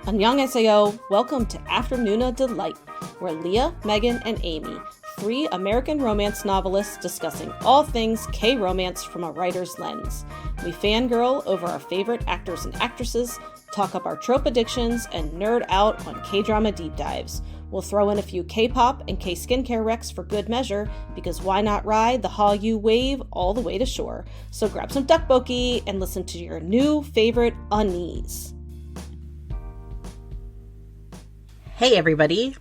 Annyeonghaseyo, welcome to Afternoona Delight, where Leah, Megan, and Amy, three American romance novelists discussing all things K-romance from a writer's lens. We fangirl over our favorite actors and actresses, talk up our trope addictions, and nerd out on K-drama deep dives. We'll throw in a few K-pop and K-skincare recs for good measure, because why not ride the Hallyu wave all the way to shore? So grab some tteokbokki and listen to your new favorite unnies. Hey, everybody.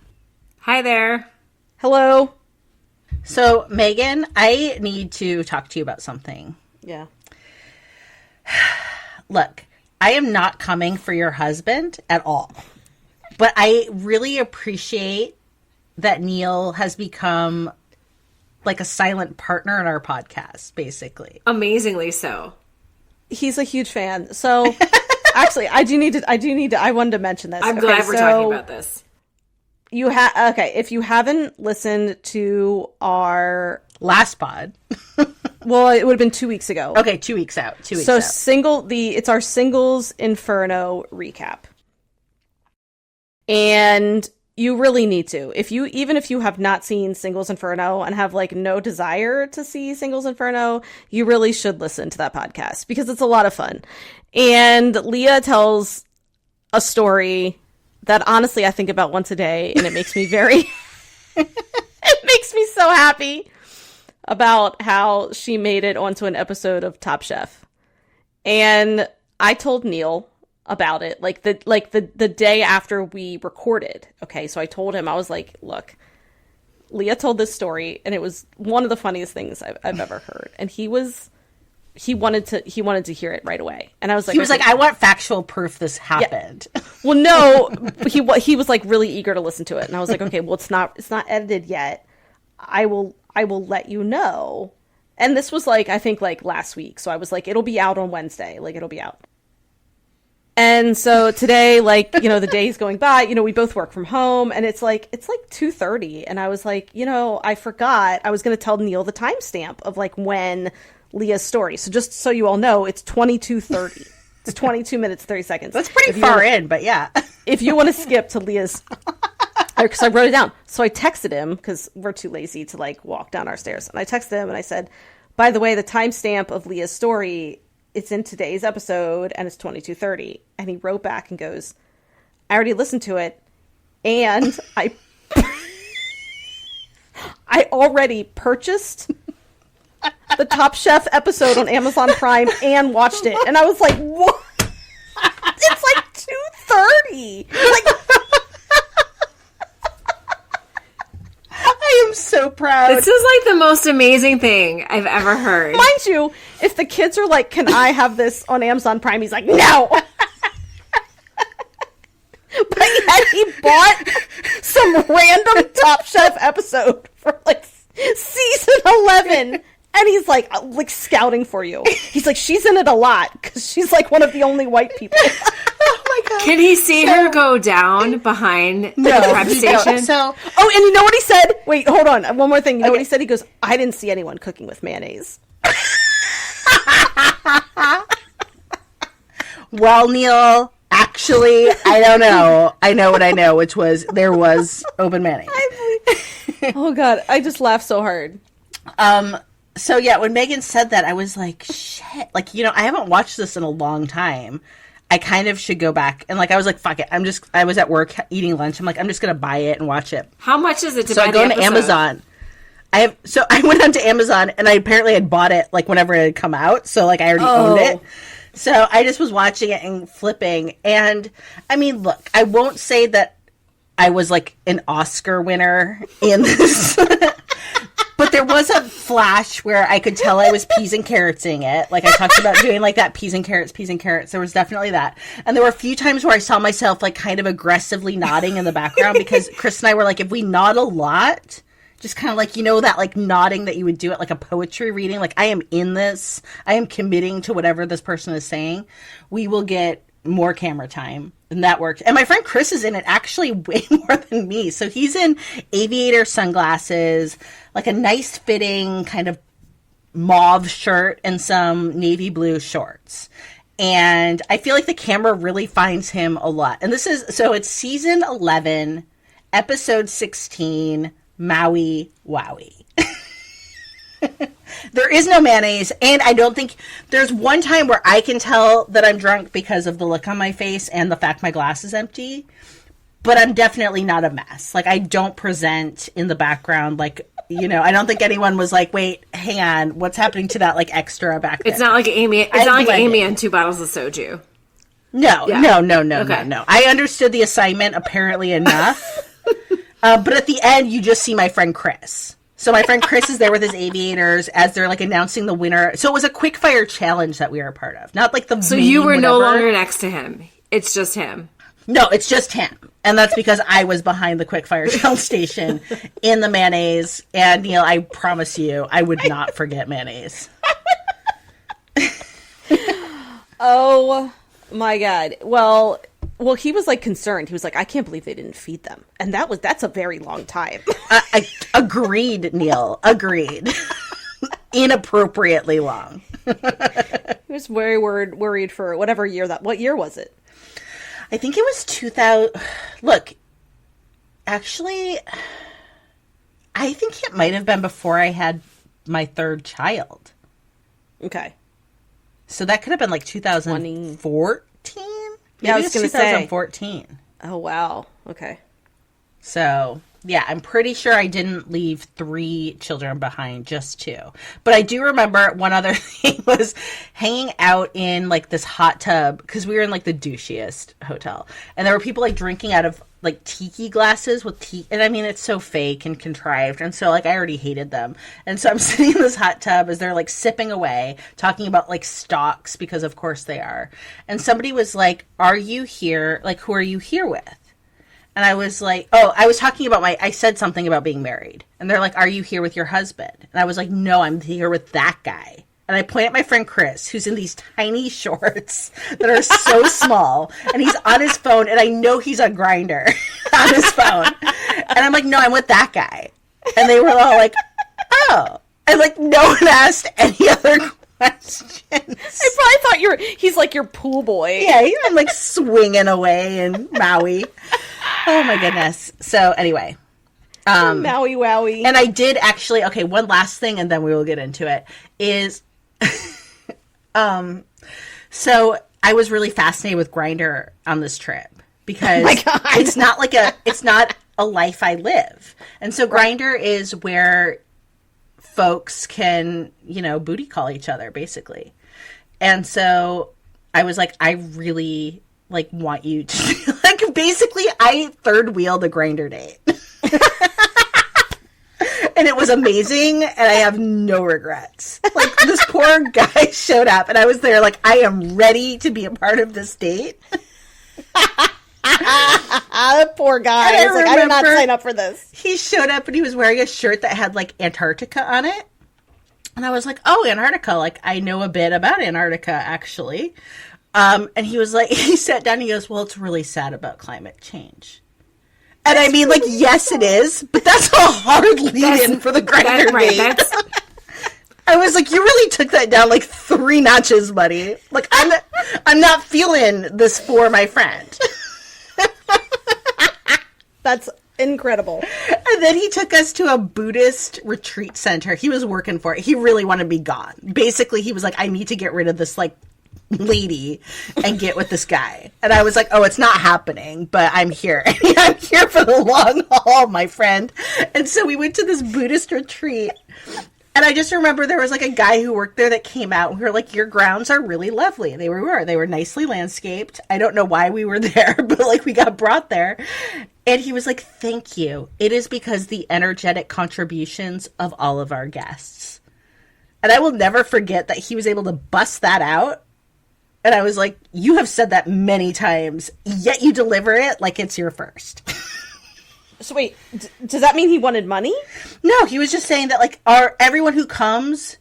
Hi there. Hello. So, Megan, I need to talk to you about something. Yeah. Look, I am not coming for your husband at all. But I really appreciate that Neil has become like a silent partner in our podcast, basically. Amazingly so. He's a huge fan. So, actually, I wanted to mention this. I'm glad we're talking about this. If you haven't listened to our last pod. Well, it would have been 2 weeks ago. Okay, 2 weeks out. It's our Singles Inferno recap. And you really need to. Even if you have not seen Singles Inferno and have like no desire to see Singles Inferno, you really should listen to that podcast because it's a lot of fun. And Leah tells a story that honestly I think about once a day, and it makes me it makes me so happy about how she made it onto an episode of Top Chef. And I told Neil about it the day after we recorded. Okay, so I told him, I was like, look, Leah told this story and it was one of the funniest things I've ever heard. And he wanted to hear it right away. And I was like, I want factual proof this happened. Yeah. Well, no, he was like really eager to listen to it. And I was like, okay, well, it's not edited yet. I will let you know. And this was like, I think like last week. So I was like, it'll be out on Wednesday. Like it'll be out. And so today, the day's going by, we both work from home and it's like 2:30. And I was like, I forgot I was going to tell Neil the timestamp of like when Leah's story. So just so you all know, it's 22:30. It's 22 minutes, 30 seconds. That's pretty far in, but yeah. If you want to skip to Leah's, because I wrote it down. So I texted him because we're too lazy to like walk down our stairs. And I texted him and I said, by the way, the timestamp of Leah's story, it's in today's episode and it's 22:30. And he wrote back and goes, I already listened to it. And I already purchased the Top Chef episode on Amazon Prime and watched it. And I was like, what? It's like 2:30. I am so proud. This is like the most amazing thing I've ever heard. Mind you, if the kids are like, can I have this on Amazon Prime? He's like, no. But yet he bought some random Top Chef episode for like season 11. And he's like scouting for you. He's like, she's in it a lot because she's like one of the only white people. Oh my god! Can he see her go down behind the prep station? And you know what he said? Wait, hold on. One more thing. You know what he said? He goes, I didn't see anyone cooking with mayonnaise. Well, Neil, actually, I don't know. I know what I know, which was there was open mayonnaise. Oh god, I just laughed so hard. So yeah, when Megan said that, I was like, shit. I haven't watched this in a long time. I kind of should go back. And I was like, fuck it. I was at work eating lunch. I'm like, I'm just going to buy it and watch it. How much is it to buy the episode? So I go to Amazon. I went onto Amazon and I apparently had bought it whenever it had come out. So I already owned it. So I just was watching it and flipping. And I mean, look, I won't say that I was an Oscar winner in this. But there was a flash where I could tell I was peas and carrotsing it. I talked about doing that peas and carrots. There was definitely that. And there were a few times where I saw myself kind of aggressively nodding in the background because Chris and I were like, if we nod a lot, just kind of that nodding that you would do at a poetry reading. I am in this. I am committing to whatever this person is saying. We will get more camera time. And that worked. And my friend Chris is in it actually way more than me. So he's in aviator sunglasses, a nice fitting kind of mauve shirt and some navy blue shorts. And I feel like the camera really finds him a lot. And it's season 11, episode 16, Maui Wowie. There is no mayonnaise, and I don't think there's one time where I can tell that I'm drunk because of the look on my face and the fact my glass is empty. But I'm definitely not a mess. Like, I don't present in the background like, I don't think anyone was like, wait, hang on, what's happening to that, like, extra back there? It's not like Amy. It's not like Amy and 2 bottles of soju. No, yeah. No. I understood the assignment apparently enough. But at the end, you just see my friend Chris. So my friend Chris is there with his aviators as they're, like, announcing the winner. So it was a quick fire challenge that we were a part of. Not like the So you were no longer next to him. It's just him. No, it's just him. And that's because I was behind the quick fire challenge station in the mayonnaise. And, Neil, I promise you, I would not forget mayonnaise. Oh, my God. Well, he was, like, concerned. He was like, I can't believe they didn't feed them. And that's a very long time. Agreed, Neil. Agreed. Inappropriately long. He was very worried for whatever year what year was it? I think it was 2000. Look, actually, I think it might have been before I had my 3rd child. Okay. So that could have been like 2014? Yeah, I was going to say 2014. Oh, wow. Okay. So, yeah, I'm pretty sure I didn't leave 3 children behind, just 2. But I do remember one other thing was hanging out in, like, this hot tub, because we were in, like, the douchiest hotel. And there were people, like, drinking out of, like, tiki glasses with tea. And, I mean, it's so fake and contrived. And so, like, I already hated them. And so I'm sitting in this hot tub as they're, like, sipping away, talking about, like, stocks, because of course they are. And somebody was like, are you here? Like, who are you here with? And I was like, I was talking about I said something about being married. And they're like, are you here with your husband? And I was like, no, I'm here with that guy. And I point at my friend Chris, who's in these tiny shorts that are so small. And he's on his phone, and I know he's on Grindr on his phone. And I'm like, no, I'm with that guy. And they were all like, oh. And, like, no one asked any other questions. I probably thought he's like your pool boy. Yeah, he's been, like, swinging away in Maui. Oh my goodness. So anyway. Maui wowie. And I did actually, okay, one last thing and then we will get into it, is so I was really fascinated with Grindr on this trip because it's not a life I live. And so Grindr is where folks can, booty call each other basically. And so I was like, I really want you to basically I 3rd wheeled a Grindr date. And it was amazing, and I have no regrets. Like, this poor guy showed up, and I was there like, I am ready to be a part of this date. That poor guy. I was like, I did not sign up for this. He showed up, and he was wearing a shirt that had, like, Antarctica on it. And I was like, oh, Antarctica. Like, I know a bit about Antarctica, actually. And he was like, he sat down and he goes, well, it's really sad about climate change. And I mean, like, yes, it is, but that's a hard lead-in for the Grindr date. I was like, you really took that down like 3 notches, buddy. Like, I'm not feeling this for my friend. That's incredible. And then he took us to a Buddhist retreat center. He was working for it. He really wanted to be gone. Basically, he was like, I need to get rid of this, like, lady and get with this guy. And I was like, oh, it's not happening, but I'm here. I'm here for the long haul, my friend. And so we went to this Buddhist retreat. And I just remember there was like a guy who worked there that came out and we were like, your grounds are really lovely. They were nicely landscaped. I don't know why we were there, but like we got brought there. And he was like, thank you. It is because the energetic contributions of all of our guests. And I will never forget that he was able to bust that out. And I was like, you have said that many times, yet you deliver it like it's your first. So wait, does that mean he wanted money? No, he was just saying that like everyone who comes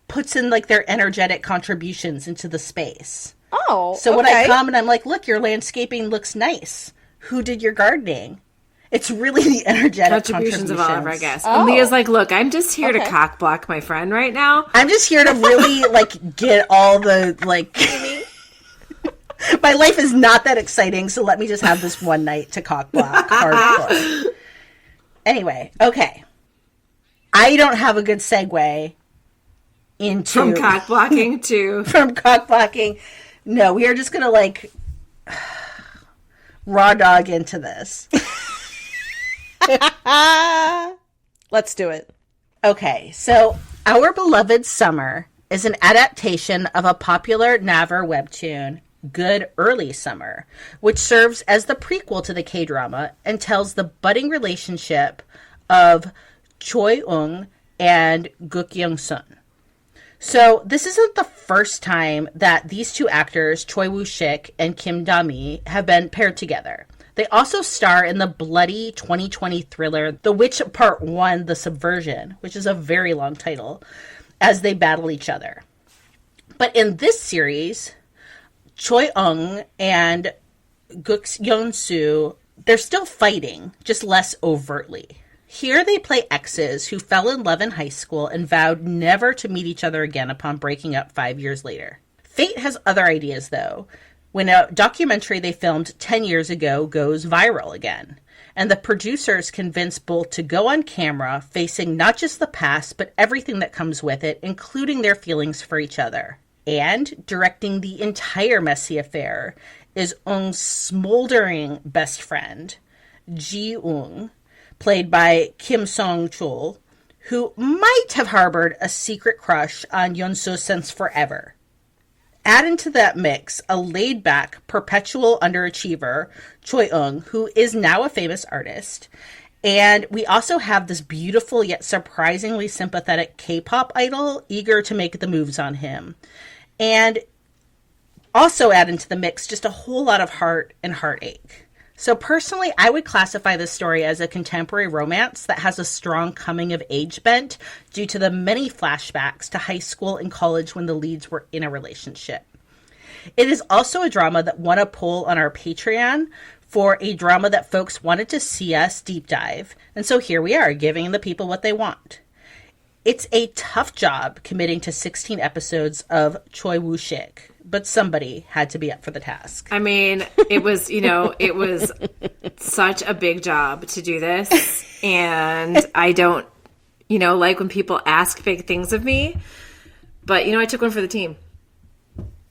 puts in like their energetic contributions into the space. Oh, so when I come and I'm like, look, your landscaping looks nice. Who did your gardening? It's really the energetic contributions of all of our guests. Oh. And Leah's like, look, I'm just here to cock block my friend right now. I'm just here to really like get all the like My life is not that exciting, so let me just have this one night to cock block hardcore. Anyway, okay. I don't have a good segue into... From cock blocking to... From cock blocking. No, we are just going to, like, raw dog into this. Let's do it. Okay, so Our Beloved Summer is an adaptation of a popular Naver webtoon, Good Early Summer, which serves as the prequel to the K-drama and tells the budding relationship of Choi Woo and Guk Young-sun. So this isn't the first time that these two actors, Choi Woo Sik and Kim Da-mi, have been paired together. They also star in the bloody 2020 thriller The Witch Part 1, The Subversion, which is a very long title, as they battle each other. But in this series, Choi Woo and Guk Young-soo, they're still fighting, just less overtly. Here they play exes who fell in love in high school and vowed never to meet each other again upon breaking up 5 years later. Fate has other ideas, though, when a documentary they filmed 10 years ago goes viral again, and the producers convince both to go on camera facing not just the past, but everything that comes with it, including their feelings for each other. And directing the entire messy affair is Eung's smoldering best friend, Ji-eung, played by Kim Song-chul, who might have harbored a secret crush on Yeon-soo since forever. Add into that mix a laid-back, perpetual underachiever, Choi Woo, who is now a famous artist. And we also have this beautiful yet surprisingly sympathetic K-pop idol eager to make the moves on him. And also add into the mix just a whole lot of heart and heartache. So personally, I would classify this story as a contemporary romance that has a strong coming-of-age bent due to the many flashbacks to high school and college when the leads were in a relationship. It is also a drama that won a poll on our Patreon for a drama that folks wanted to see us deep dive, and so here we are, giving the people what they want. It's a tough job committing to 16 episodes of Choi Woo Sik, but somebody had to be up for the task. I mean, it was, it was such a big job to do this. And I don't, like when people ask big things of me. But, I took one for the team.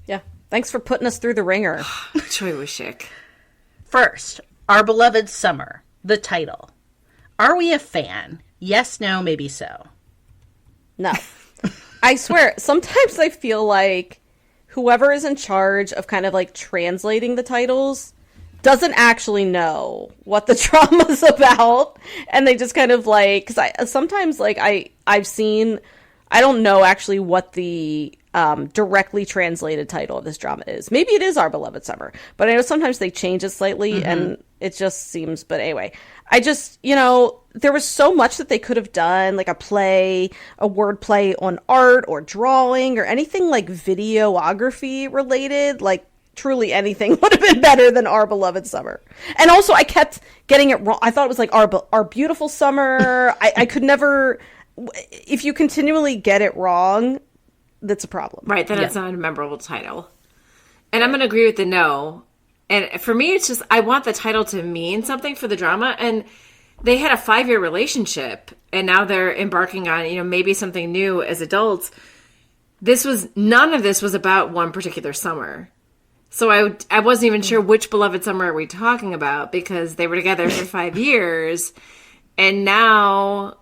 Yeah. Thanks for putting us through the ringer. Choi Woo Sik. First, Our Beloved Summer, the title. Are we a fan? Yes, no, maybe so. No. I swear, sometimes I feel like whoever is in charge of kind of like translating the titles doesn't actually know what the drama's about, and they just kind of like, because sometimes like I've seen, I don't know actually what the directly translated title of this drama is. Maybe it is Our Beloved Summer, but I know sometimes they change it slightly, and it just seems, but anyway, I just, there was so much that they could have done, like a play, a word play on art or drawing or anything like videography related, like truly anything would have been better than Our Beloved Summer. And also I kept getting it wrong. I thought it was like Our Beautiful Summer. I could never, if you continually get it wrong, that's a problem. Right, then it's not a memorable title. And I'm going to agree with the no. And for me, it's just, I want the title to mean something for the drama. And they had a 5-year relationship, and now they're embarking on, maybe something new as adults. None of this was about one particular summer. So I wasn't even sure which beloved summer are we talking about, because they were together for 5 years. And now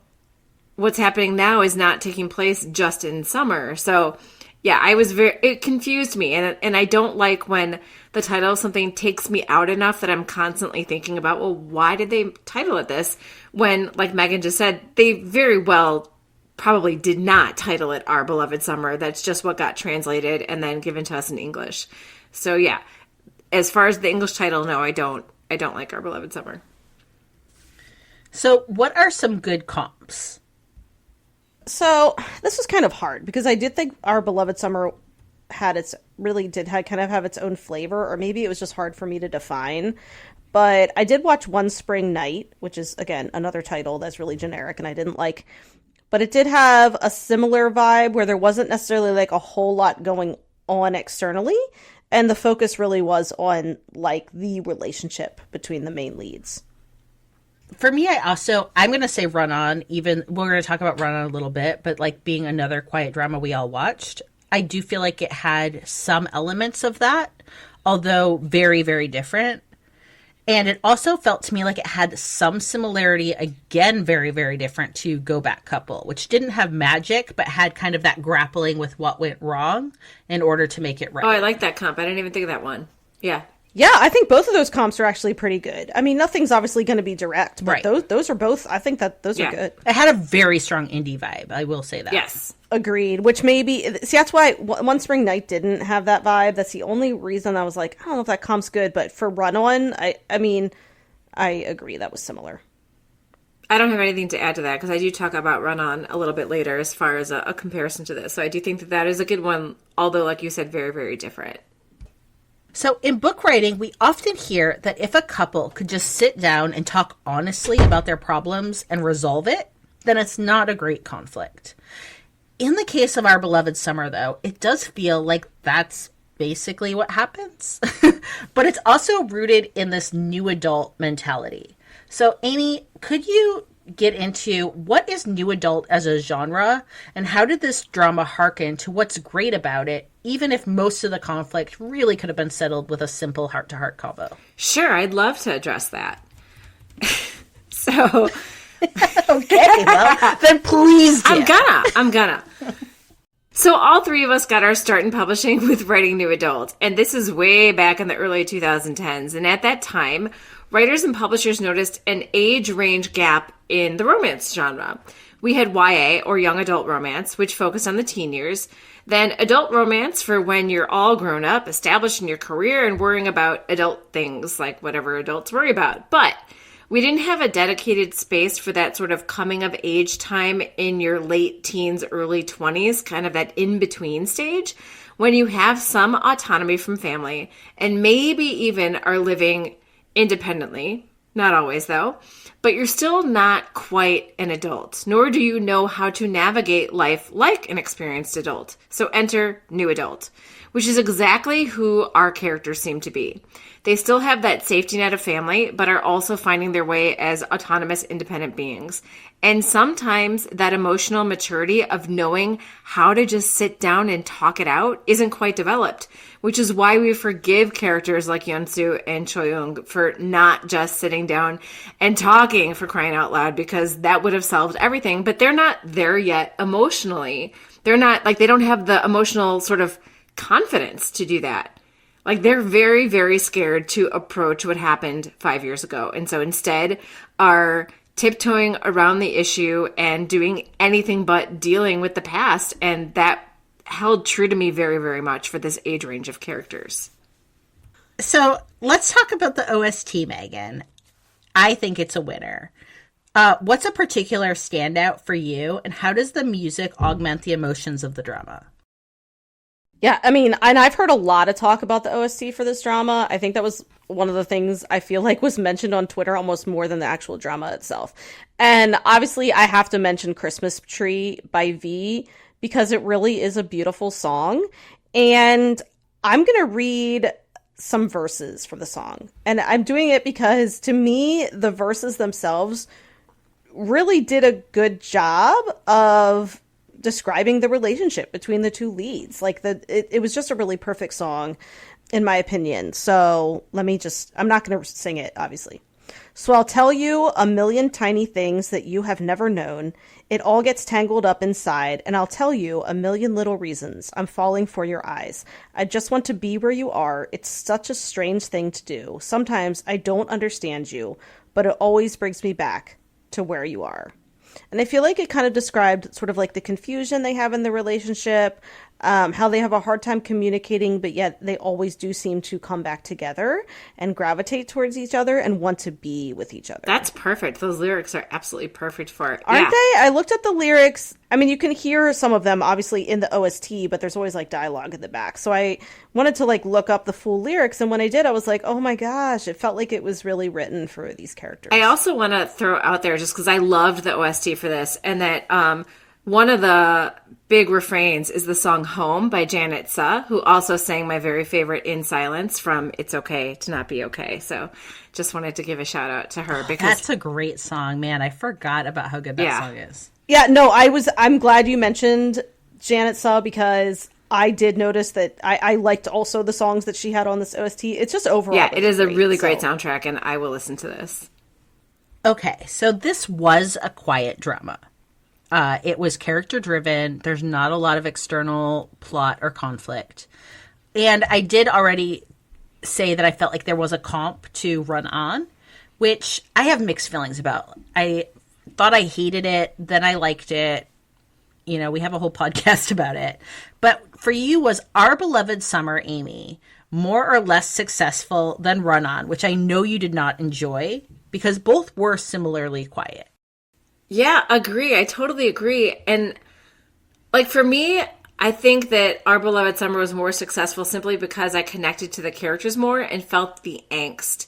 what's happening now is not taking place just in summer. So yeah, it confused me. And I don't like when the title of something takes me out enough that I'm constantly thinking about, well, why did they title it this? When, like Megan just said, they very well probably did not title it Our Beloved Summer. That's just what got translated and then given to us in English. So yeah, as far as the English title, no, I don't like Our Beloved Summer. So what are some good comps? So this was kind of hard because I did think Our Beloved Summer had kind of have its own flavor, or maybe it was just hard for me to define. But I did watch One Spring Night, which is, again, another title that's really generic and I didn't like. But it did have a similar vibe where there wasn't necessarily like a whole lot going on externally. And the focus really was on like the relationship between the main leads. For me, I'm going to say Run On, even we're going to talk about Run On a little bit, but like being another quiet drama we all watched, I do feel like it had some elements of that, although very, very different. And it also felt to me like it had some similarity, again, very, very different to Go Back Couple, which didn't have magic, but had kind of that grappling with what went wrong in order to make it right. Oh, I like that comp. I didn't even think of that one. Yeah. Yeah, I think both of those comps are actually pretty good. I mean, nothing's obviously going to be direct, but those are both, I think that those are good. It had a very strong indie vibe, I will say that. Yes. Agreed, which maybe, see, that's why One Spring Night didn't have that vibe. That's the only reason I was like, I don't know if that comp's good, but for Run On, I mean, I agree, that was similar. I don't have anything to add to that because I do talk about Run On a little bit later as far as a comparison to this. So I do think that that is a good one, although, like you said, very, very different. So in book writing, we often hear that if a couple could just sit down and talk honestly about their problems and resolve it, then it's not a great conflict. In the case of Our Beloved Summer, though, it does feel like that's basically what happens. But it's also rooted in this new adult mentality. So Amy, could you get into what is new adult as a genre, and how did this drama hearken to what's great about it, even if most of the conflict really could have been settled with a simple heart-to-heart convo? Sure, I'd love to address that. So... Okay, well, then please do. I'm gonna. So all three of us got our start in publishing with writing new adult, and this is way back in the early 2010s. And at that time, writers and publishers noticed an age range gap in the romance genre. We had YA, or young adult romance, which focused on the teen years. Then adult romance for when you're all grown up, established in your career, and worrying about adult things, like whatever adults worry about. But we didn't have a dedicated space for that sort of coming of age time in your late teens, early 20s, kind of that in-between stage, when you have some autonomy from family and maybe even are living independently. Not always, though. But you're still not quite an adult, nor do you know how to navigate life like an experienced adult. So enter new adult, which is exactly who our characters seem to be. They still have that safety net of family, but are also finding their way as autonomous, independent beings. And sometimes that emotional maturity of knowing how to just sit down and talk it out isn't quite developed, which is why we forgive characters like Yeonsu and Choi Young for not just sitting down and talking, for crying out loud, because that would have solved everything. But they're not there yet emotionally. They're not, like, they don't have the emotional sort of confidence to do that. Like, they're very, very scared to approach what happened 5 years ago. And so instead are tiptoeing around the issue and doing anything but dealing with the past. And that held true to me very, very much for this age range of characters. So let's talk about the OST, Megan. I think it's a winner. What's a particular standout for you, and how does the music augment the emotions of the drama? Yeah, I mean, and I've heard a lot of talk about the OST for this drama. I think that was one of the things I feel like was mentioned on Twitter almost more than the actual drama itself. And obviously I have to mention Christmas Tree by V, because it really is a beautiful song. And I'm going to read some verses from the song. And I'm doing it because, to me, the verses themselves really did a good job of describing the relationship between the two leads. Like, it was just a really perfect song, in my opinion. So I'm not going to sing it, obviously. So I'll tell you a million tiny things that you have never known. It all gets tangled up inside, and I'll tell you a million little reasons I'm falling for your eyes. I just want to be where you are. It's such a strange thing to do. Sometimes I don't understand you, but it always brings me back to where you are. And I feel like it kind of described sort of like the confusion they have in the relationship, how they have a hard time communicating, but yet they always do seem to come back together and gravitate towards each other and want to be with each other. That's perfect. Those lyrics are absolutely perfect for it. Aren't they? I looked at the lyrics. I mean, you can hear some of them obviously in the OST, but there's always like dialogue in the back. So I wanted to like look up the full lyrics. And when I did, I was like, oh my gosh, it felt like it was really written for these characters. I also want to throw out there, just because I loved the OST for this, and that one of the big refrains is the song Home by Janet Suh, who also sang my very favorite In Silence from It's Okay to Not Be Okay. So just wanted to give a shout out to her because that's a great song, man. I forgot about how good that song is. Yeah, no, I'm glad you mentioned Janet Suh because I did notice that I liked also the songs that she had on this OST. It's just overall. Yeah, it is a really great soundtrack, and I will listen to this. Okay, so this was a quiet drama. It was character driven. There's not a lot of external plot or conflict. And I did already say that I felt like there was a comp to Run On, which I have mixed feelings about. I thought I hated it, then I liked it. You know, we have a whole podcast about it. But for you, was Our Beloved Summer Amy more or less successful than Run On, which I know you did not enjoy, because both were similarly quiet. Yeah, agree. I totally agree. And like for me, I think that Our Beloved Summer was more successful simply because I connected to the characters more and felt the angst.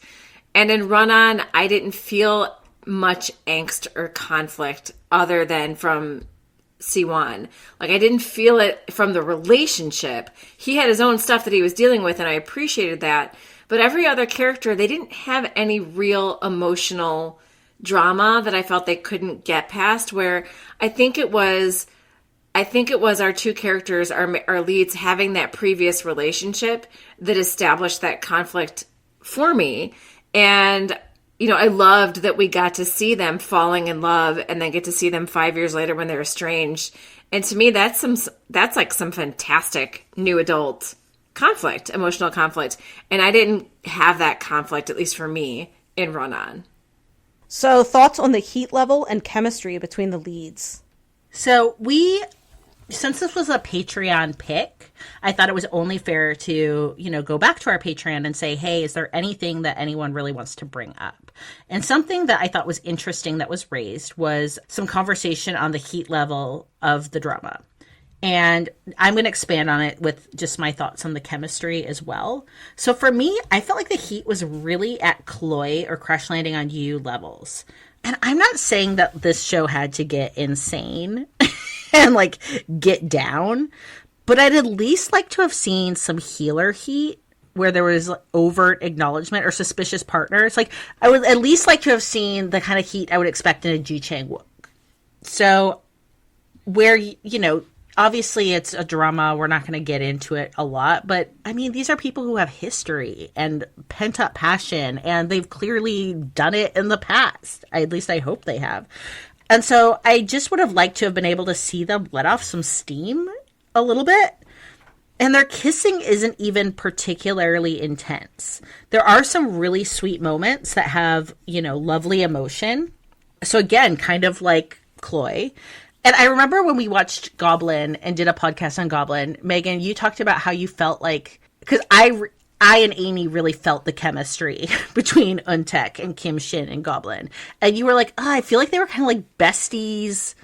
And in Run On, I didn't feel much angst or conflict other than from C1. Like I didn't feel it from the relationship. He had his own stuff that he was dealing with, and I appreciated that. But every other character, they didn't have any real emotional drama that I felt they couldn't get past, where I think it was our two characters, our leads, having that previous relationship that established that conflict for me. And, you know, I loved that we got to see them falling in love and then get to see them 5 years later when they're estranged. And to me, that's like some fantastic new adult conflict, emotional conflict. And I didn't have that conflict, at least for me, in Run On. So thoughts on the heat level and chemistry between the leads? So since this was a Patreon pick, I thought it was only fair to, you know, go back to our Patreon and say, hey, is there anything that anyone really wants to bring up? And something that I thought was interesting that was raised was some conversation on the heat level of the drama. And I'm going to expand on it with just my thoughts on the chemistry as well. So for me, I felt like the heat was really at Chloe or Crash Landing on You levels. And I'm not saying that this show had to get insane and like get down, but I'd at least like to have seen some healer heat where there was overt acknowledgement or suspicious partners. Like I would at least like to have seen the kind of heat I would expect in a Ji Chang Wook. So where, you know, obviously it's a drama, we're not going to get into it a lot, but I mean, these are people who have history and pent up passion, and they've clearly done it in the past. At least I hope they have. And so I just would have liked to have been able to see them let off some steam a little bit. And their kissing isn't even particularly intense. There are some really sweet moments that have, you know, lovely emotion. So again, kind of like Chloe. And I remember when we watched Goblin and did a podcast on Goblin, Megan, you talked about how you felt like, because I and Amy really felt the chemistry between Untek and Kim Shin and Goblin. And you were like, oh, I feel like they were kind of like besties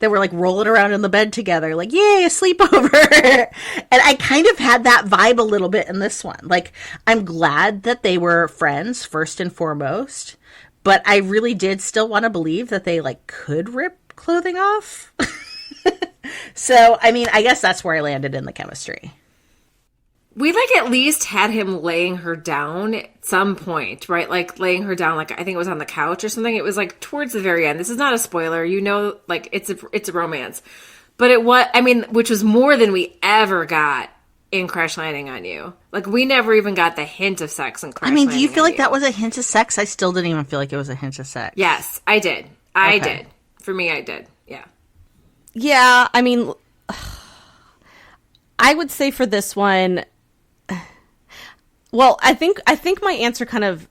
that were like rolling around in the bed together, like, yay, a sleepover. And I kind of had that vibe a little bit in this one. Like, I'm glad that they were friends first and foremost, but I really did still want to believe that they like could rip clothing off. So, I mean, I guess that's where I landed in the chemistry. We like at least had him laying her down at some point, right? Like laying her down, like I think it was on the couch or something. It was like towards the very end. This is not a spoiler, you know, like it's a romance. But it was, I mean, which was more than we ever got in Crash Landing on You. Like we never even got the hint of sex in Crash Landing on You. Do you feel like that was a hint of sex? I still didn't even feel like it was a hint of sex. Yes, I did. I did. For me, I did. Yeah. Yeah, I mean, I would say for this one, well, I think my answer kind of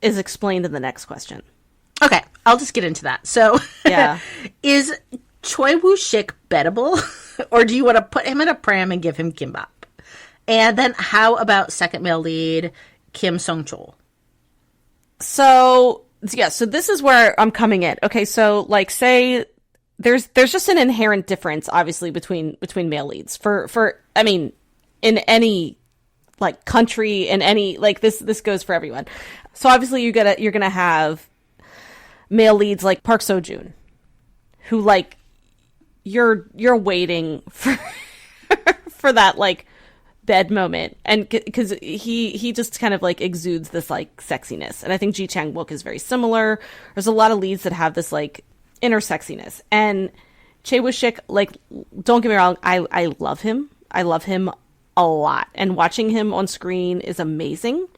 is explained in the next question. Okay, I'll just get into that. So, yeah, is Choi Woo Sik bettable, or do you want to put him in a pram and give him kimbap? And then, how about second male lead Kim Song Chol? So yeah, so this is where I'm coming in. Okay, so like, say there's just an inherent difference, obviously, between male leads for I mean, in any like country, in any like this goes for everyone. So obviously you're gonna have male leads like Park Seo Joon, who like you're waiting for for that like bed moment, and because he just kind of like exudes this like sexiness, and I think Ji Chang Wook is very similar. There's a lot of leads that have this like inner sexiness, and Choi Woo Sik, like, don't get me wrong, I love him. I love him a lot, and watching him on screen is amazing,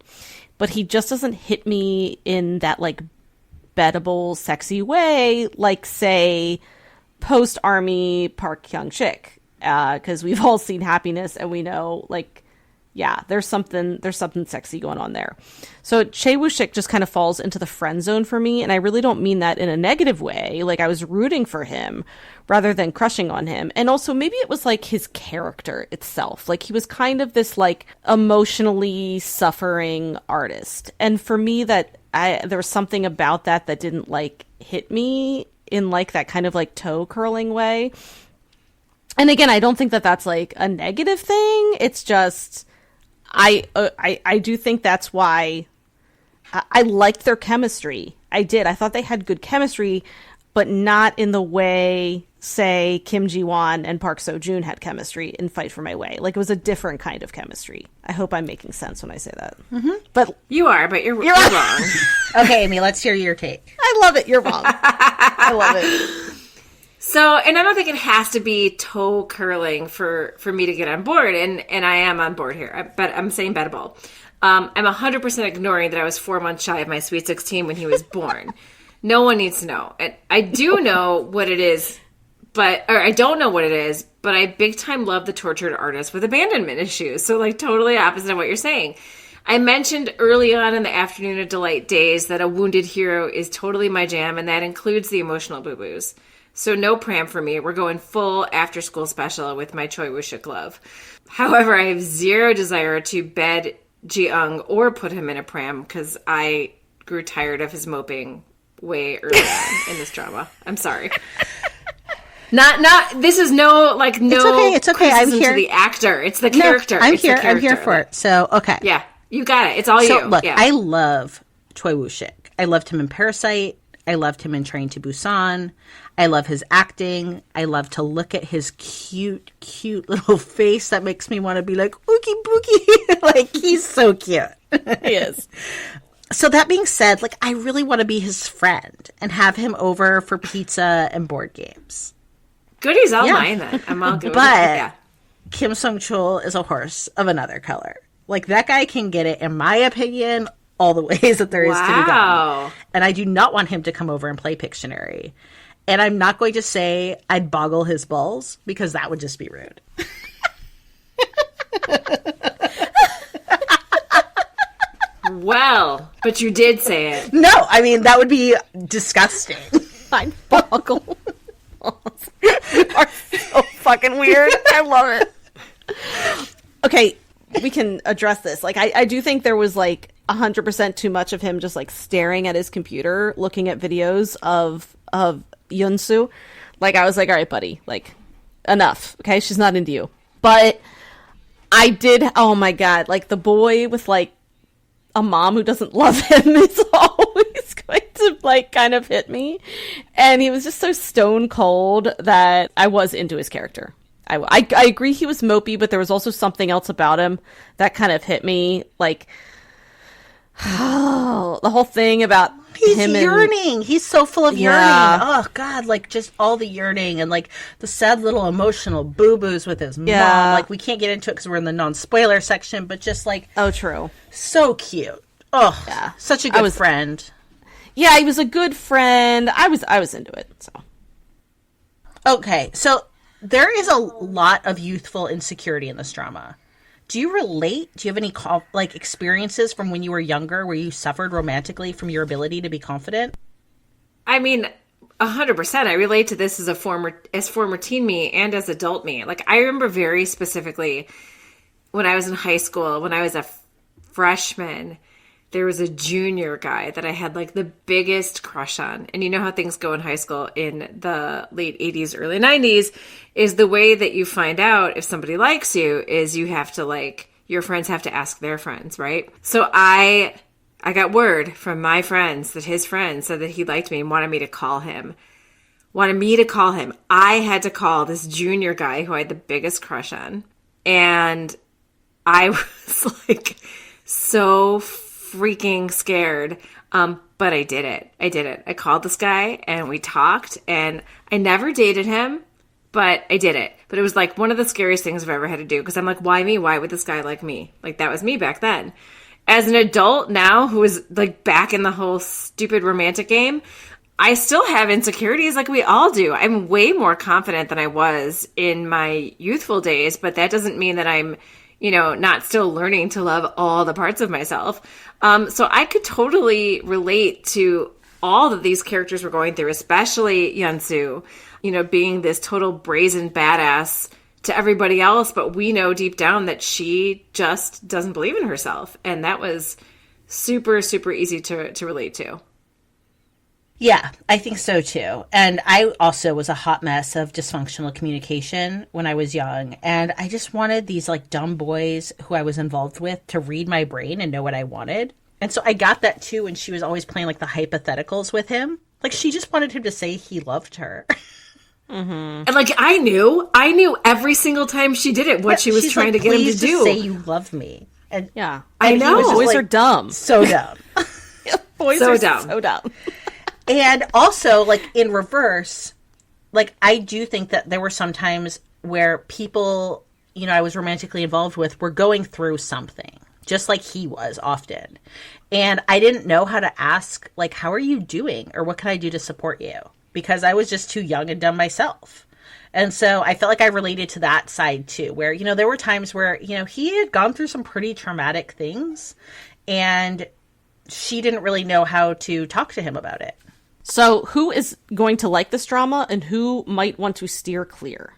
but he just doesn't hit me in that like beddable sexy way like, say, post army Park Kyung Sik, because we've all seen Happiness and we know like, yeah, there's something sexy going on there. So Choi Woo Sik just kind of falls into the friend zone for me, and I really don't mean that in a negative way. Like, I was rooting for him rather than crushing on him. And also maybe it was like his character itself. Like, he was kind of this like emotionally suffering artist. And for me, that there was something about that didn't like hit me in like that kind of like toe curling way. And again, I don't think that that's like a negative thing. It's just, I do think that's why I liked their chemistry. I did. I thought they had good chemistry, but not in the way, say, Kim Ji-won and Park Seo-joon had chemistry in Fight for My Way. Like, it was a different kind of chemistry. I hope I'm making sense when I say that. Mm-hmm. But you are, but you're wrong. Okay, Amy, let's hear your take. I love it. You're wrong. I love it. So, and I don't think it has to be toe curling for me to get on board, and I am on board here, but I'm saying bettable. I'm 100% ignoring that I was 4 months shy of my Sweet 16 when he was born. No one needs to know. And I do know what it is, or I don't know what it is, but I big time love the tortured artist with abandonment issues. So like totally opposite of what you're saying. I mentioned early on in the Afternoona Delight days that a wounded hero is totally my jam, and that includes the emotional boo-boos. So no pram for me. We're going full after school special with my Choi Woo Sik love. However, I have zero desire to bed Ji-young or put him in a pram because I grew tired of his moping way early on in this drama. I'm sorry. Not. This is no. It's okay. I'm here. To the actor. It's the character. I'm here. I'm here for it. So okay. Yeah, you got it. It's all so, you. Look, yeah. I love Choi Woo Sik. I loved him in Parasite. I loved him in Train to Busan. I love his acting. I love to look at his cute little face that makes me want to be like, ookie bookie. Like, he's so cute. He is. So that being said, like, I really want to be his friend and have him over for pizza and board games. Goodies all mine then. I'm all good with it. But Yeah. Kim Sung-chul is a horse of another color. Like, that guy can get it, in my opinion, all the ways that there is to be done. And I do not want him to come over and play Pictionary. And I'm not going to say I'd boggle his balls, because that would just be rude. Well, but you did say it. No, I mean, that would be disgusting. I'd boggle. You are so fucking weird. I love it. Okay, we can address this. Like, I do think there was like 100% too much of him just like staring at his computer, looking at videos of Yunsu. Like, I was like, all right, buddy, like, enough. Okay, she's not into you. But I did. Oh my god, like the boy with like a mom who doesn't love him is always going to like kind of hit me. And he was just so stone cold that I was into his character. I agree he was mopey, but there was also something else about him that kind of hit me. Like, the whole thing about He's him yearning. He's so full of yearning. Yeah. Oh, God, like, just all the yearning and, like, the sad little emotional boo-boos with his mom. Like, we can't get into it because we're in the non-spoiler section, but just, like... Oh, true. So cute. Oh, yeah. Such a good friend. Yeah, he was a good friend. I was into it, so... Okay, so there is a lot of youthful insecurity in this drama. Do you relate? Do you have any experiences from when you were younger where you suffered romantically from your ability to be confident? I mean, 100%. I relate to this as former teen me and as adult me. Like, I remember very specifically when I was in high school, when I was a freshman, there was a junior guy that I had like the biggest crush on. And you know how things go in high school in the late 80s, early 90s, is the way that you find out if somebody likes you is you have to like, your friends have to ask their friends, right? So I got word from my friends that his friends said that he liked me and wanted me to call him. wanted me to call him. I had to call this junior guy who I had the biggest crush on. And I was like so freaking scared. But I did it. I called this guy and we talked, and I never dated him, but I did it. But it was like one of the scariest things I've ever had to do, because I'm like, why me? Why would this guy like me? Like, that was me back then. As an adult now who is like back in the whole stupid romantic game, I still have insecurities like we all do. I'm way more confident than I was in my youthful days, but that doesn't mean that I'm, not still learning to love all the parts of myself. So I could totally relate to all that these characters were going through, especially Yeonsu, being this total brazen badass to everybody else, but we know deep down that she just doesn't believe in herself. And that was super, super easy to relate to. Yeah, I think so too. And I also was a hot mess of dysfunctional communication when I was young. And I just wanted these like dumb boys who I was involved with to read my brain and know what I wanted. And so I got that too when she was always playing like the hypotheticals with him. Like, she just wanted him to say he loved her. Mm-hmm. And like, I knew every single time she did it what she was trying to get him to do. Say you love me. And yeah, I know. Boys are dumb. So dumb. Boys are so dumb. And also, like, in reverse, like, I do think that there were some times where people, I was romantically involved with were going through something, just like he was often. And I didn't know how to ask, like, how are you doing? Or what can I do to support you? Because I was just too young and dumb myself. And so I felt like I related to that side too, where, there were times where, he had gone through some pretty traumatic things and she didn't really know how to talk to him about it. So who is going to like this drama and who might want to steer clear?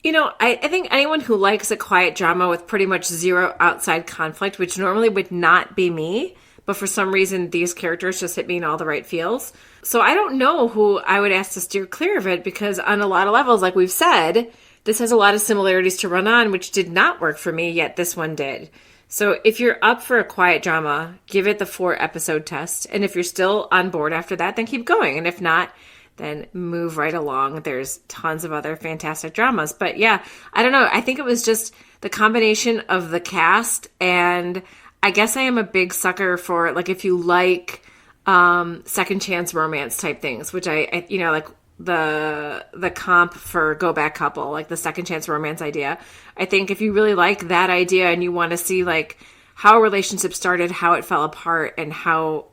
I think anyone who likes a quiet drama with pretty much zero outside conflict, which normally would not be me, but for some reason these characters just hit me in all the right feels. So I don't know who I would ask to steer clear of it, because on a lot of levels, like we've said, this has a lot of similarities to Run On, which did not work for me, yet this one did. So if you're up for a quiet drama, give it the 4-episode test. And if you're still on board after that, then keep going. And if not, then move right along. There's tons of other fantastic dramas. But yeah, I don't know. I think it was just the combination of the cast. And I guess I am a big sucker for, like, if you like second chance romance type things, which I like the comp for Go Back Couple, like the second chance romance idea. I think if you really like that idea and you want to see like how a relationship started, how it fell apart, and how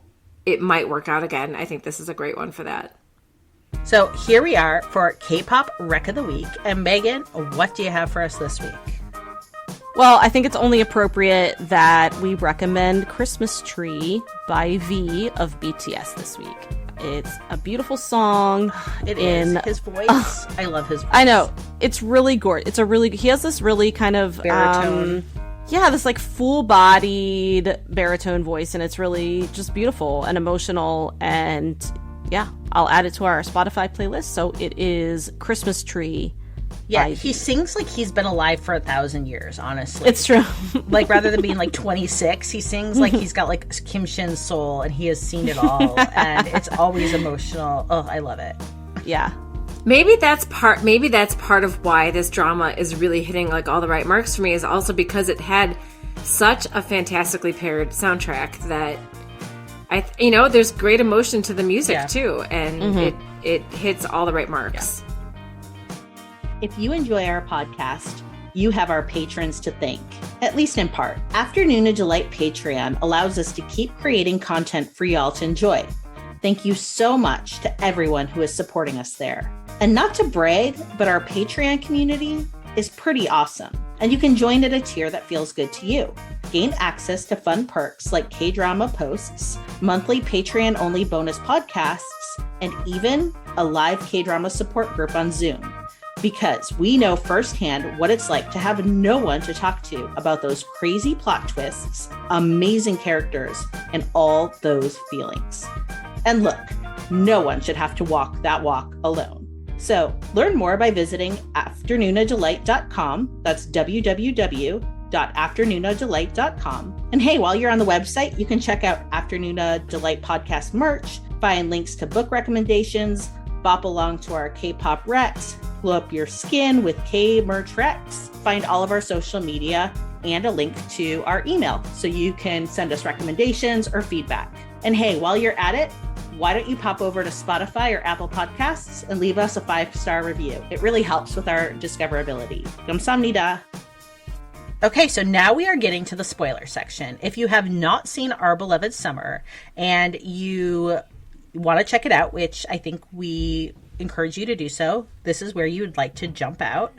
it might work out again, I think this is a great one for that. So here we are for K-pop Rec of the Week. And Megan, what do you have for us this week? Well, I think it's only appropriate that we recommend Christmas Tree by V of BTS this week. It's a beautiful song. It is. His voice. I love his voice. I know. It's really gorgeous. He has this really kind of baritone. This like full-bodied baritone voice, and it's really just beautiful and emotional. And yeah, I'll add it to our Spotify playlist. So it is Christmas Tree. Yeah, he sings like he's been alive for 1,000 years, honestly. It's true. Like, rather than being like 26, he sings like he's got like Kim Shin's soul and he has seen it all. And it's always emotional. Oh, I love it. Yeah. Maybe that's part of why this drama is really hitting like all the right marks for me, is also because it had such a fantastically paired soundtrack that there's great emotion to the music too, and it hits all the right marks. Yeah. If you enjoy our podcast, you have our patrons to thank, at least in part. Afternoona Delight Patreon allows us to keep creating content for y'all to enjoy. Thank you so much to everyone who is supporting us there. And not to brag, but our Patreon community is pretty awesome. And you can join at a tier that feels good to you. Gain access to fun perks like K-drama posts, monthly Patreon-only bonus podcasts, and even a live K-drama support group on Zoom. Because we know firsthand what it's like to have no one to talk to about those crazy plot twists, amazing characters, and all those feelings. And look, no one should have to walk that walk alone. So learn more by visiting afternoonadelight.com. That's www.afternoonadelight.com. And hey, while you're on the website, you can check out Afternoona Delight podcast merch, find links to book recommendations, bop along to our K-pop Rex, glow up your skin with K-Merch Rex. Find all of our social media and a link to our email so you can send us recommendations or feedback. And hey, while you're at it, why don't you pop over to Spotify or Apple Podcasts and leave us a 5-star review? It really helps with our discoverability. 감사합니다. Okay, so now we are getting to the spoiler section. If you have not seen Our Beloved Summer and you want to check it out, which I think we encourage you to do so, this is where you would like to jump out.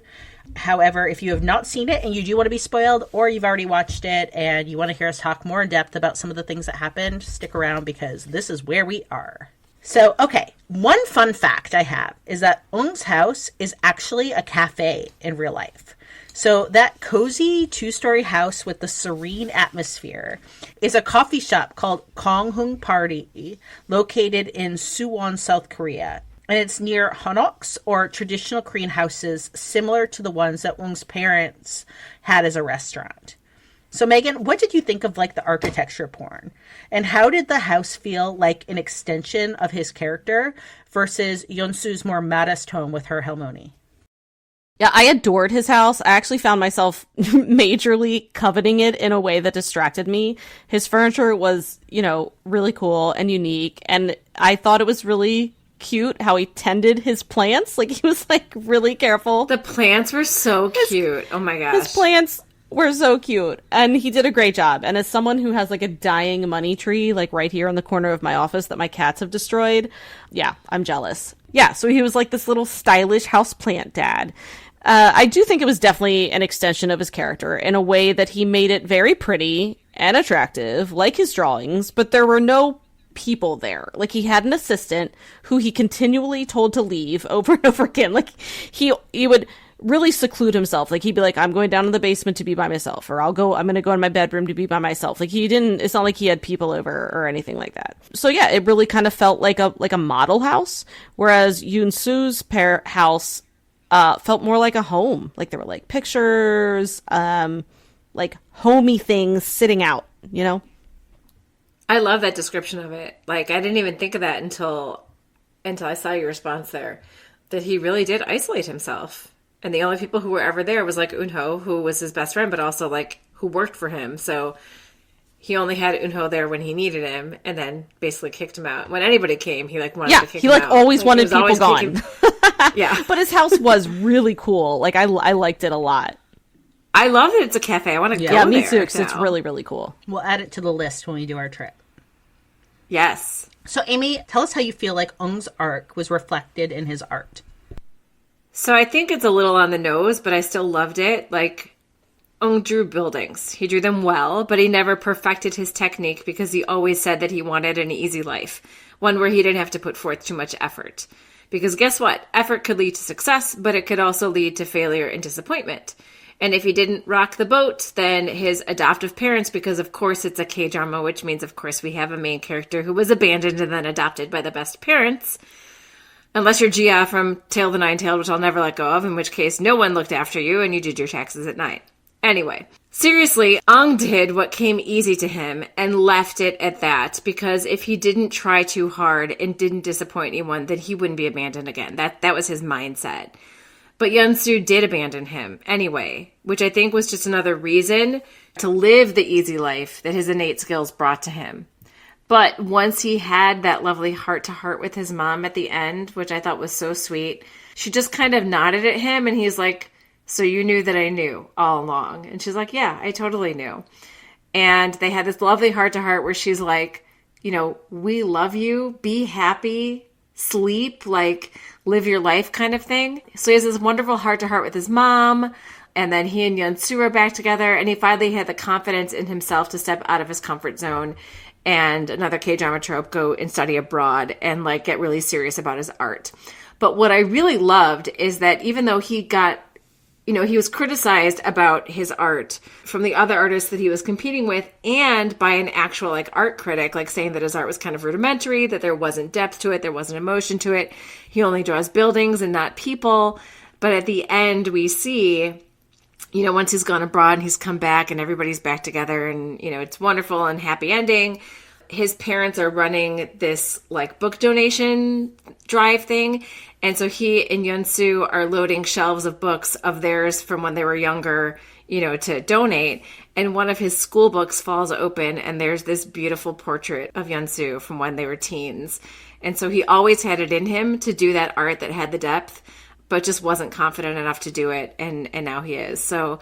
However, if you have not seen it and you do want to be spoiled, or you've already watched it and you want to hear us talk more in depth about some of the things that happened, stick around because this is where we are. So, okay, one fun fact I have is that Eung's house is actually a cafe in real life. So that cozy 2-story house with the serene atmosphere is a coffee shop called Konghung Party, located in Suwon, South Korea. And it's near hanoks, or traditional Korean houses similar to the ones that Eung's parents had as a restaurant. So Megan, what did you think of like the architecture porn? And how did the house feel like an extension of his character versus Yeonsu's more modest home with her Helmoni? Yeah, I adored his house. I actually found myself majorly coveting it in a way that distracted me. His furniture was, really cool and unique. And I thought it was really cute how he tended his plants. Like, he was, really careful. The plants were so cute. Oh, my gosh. His plants were so cute. And he did a great job. And as someone who has, a dying money tree, right here in the corner of my office that my cats have destroyed, yeah, I'm jealous. Yeah, so he was, this little stylish houseplant dad. I do think it was definitely an extension of his character in a way that he made it very pretty and attractive, like his drawings, but there were no people there. He had an assistant who he continually told to leave over and over again. He would really seclude himself. He'd be like, I'm going down in the basement to be by myself, or I'm going to go in my bedroom to be by myself. It's not like he had people over or anything like that. So yeah, it really kind of felt like a model house, whereas Yoon-soo's house felt more like a home. There were pictures, homey things sitting out, I love that description of it. I didn't even think of that until I saw your response there, that he really did isolate himself. And the only people who were ever there was Eunho, who was his best friend, but also who worked for him. So he only had Eunho there when he needed him, and then basically kicked him out. When anybody came, he wanted to kick him out. Always wanted people gone. Yeah. But his house was really cool. I liked it a lot. I love that it's a cafe. I want to go there. Yeah, me too, because it's really, really cool. We'll add it to the list when we do our trip. Yes. So, Amy, tell us how you feel like Eung's arc was reflected in his art. So I think it's a little on the nose, but I still loved it. Eung drew buildings. He drew them well, but he never perfected his technique because he always said that he wanted an easy life, one where he didn't have to put forth too much effort. Because guess what? Effort could lead to success, but it could also lead to failure and disappointment. And if he didn't rock the boat, then his adoptive parents, because of course it's a K-drama, which means of course we have a main character who was abandoned and then adopted by the best parents. Unless you're Gia from Tale of the Nine-Tailed, which I'll never let go of, in which case no one looked after you and you did your taxes at night. Anyway, seriously, Eung did what came easy to him and left it at that, because if he didn't try too hard and didn't disappoint anyone, then he wouldn't be abandoned again. That was his mindset. But Yeonsu did abandon him anyway, which I think was just another reason to live the easy life that his innate skills brought to him. But once he had that lovely heart-to-heart with his mom at the end, which I thought was so sweet, she just kind of nodded at him, and he's like, so you knew that I knew all along? And she's like, yeah, I totally knew. And they had this lovely heart-to-heart where she's like, we love you, be happy, sleep, live your life kind of thing. So he has this wonderful heart-to-heart with his mom, and then he and Yeonsu are back together, and he finally had the confidence in himself to step out of his comfort zone and another K-drama trope, go and study abroad and get really serious about his art. But what I really loved is that even though he got, he was criticized about his art from the other artists that he was competing with and by an actual art critic, saying that his art was kind of rudimentary, that there wasn't depth to it, there wasn't emotion to it. He only draws buildings and not people. But at the end we see, once he's gone abroad and he's come back and everybody's back together and, it's wonderful and happy ending. His parents are running this book donation drive thing. And so he and Yunsu are loading shelves of books of theirs from when they were younger, to donate. And one of his school books falls open, and there's this beautiful portrait of Yunsu from when they were teens. And so he always had it in him to do that art that had the depth, but just wasn't confident enough to do it. And now he is. So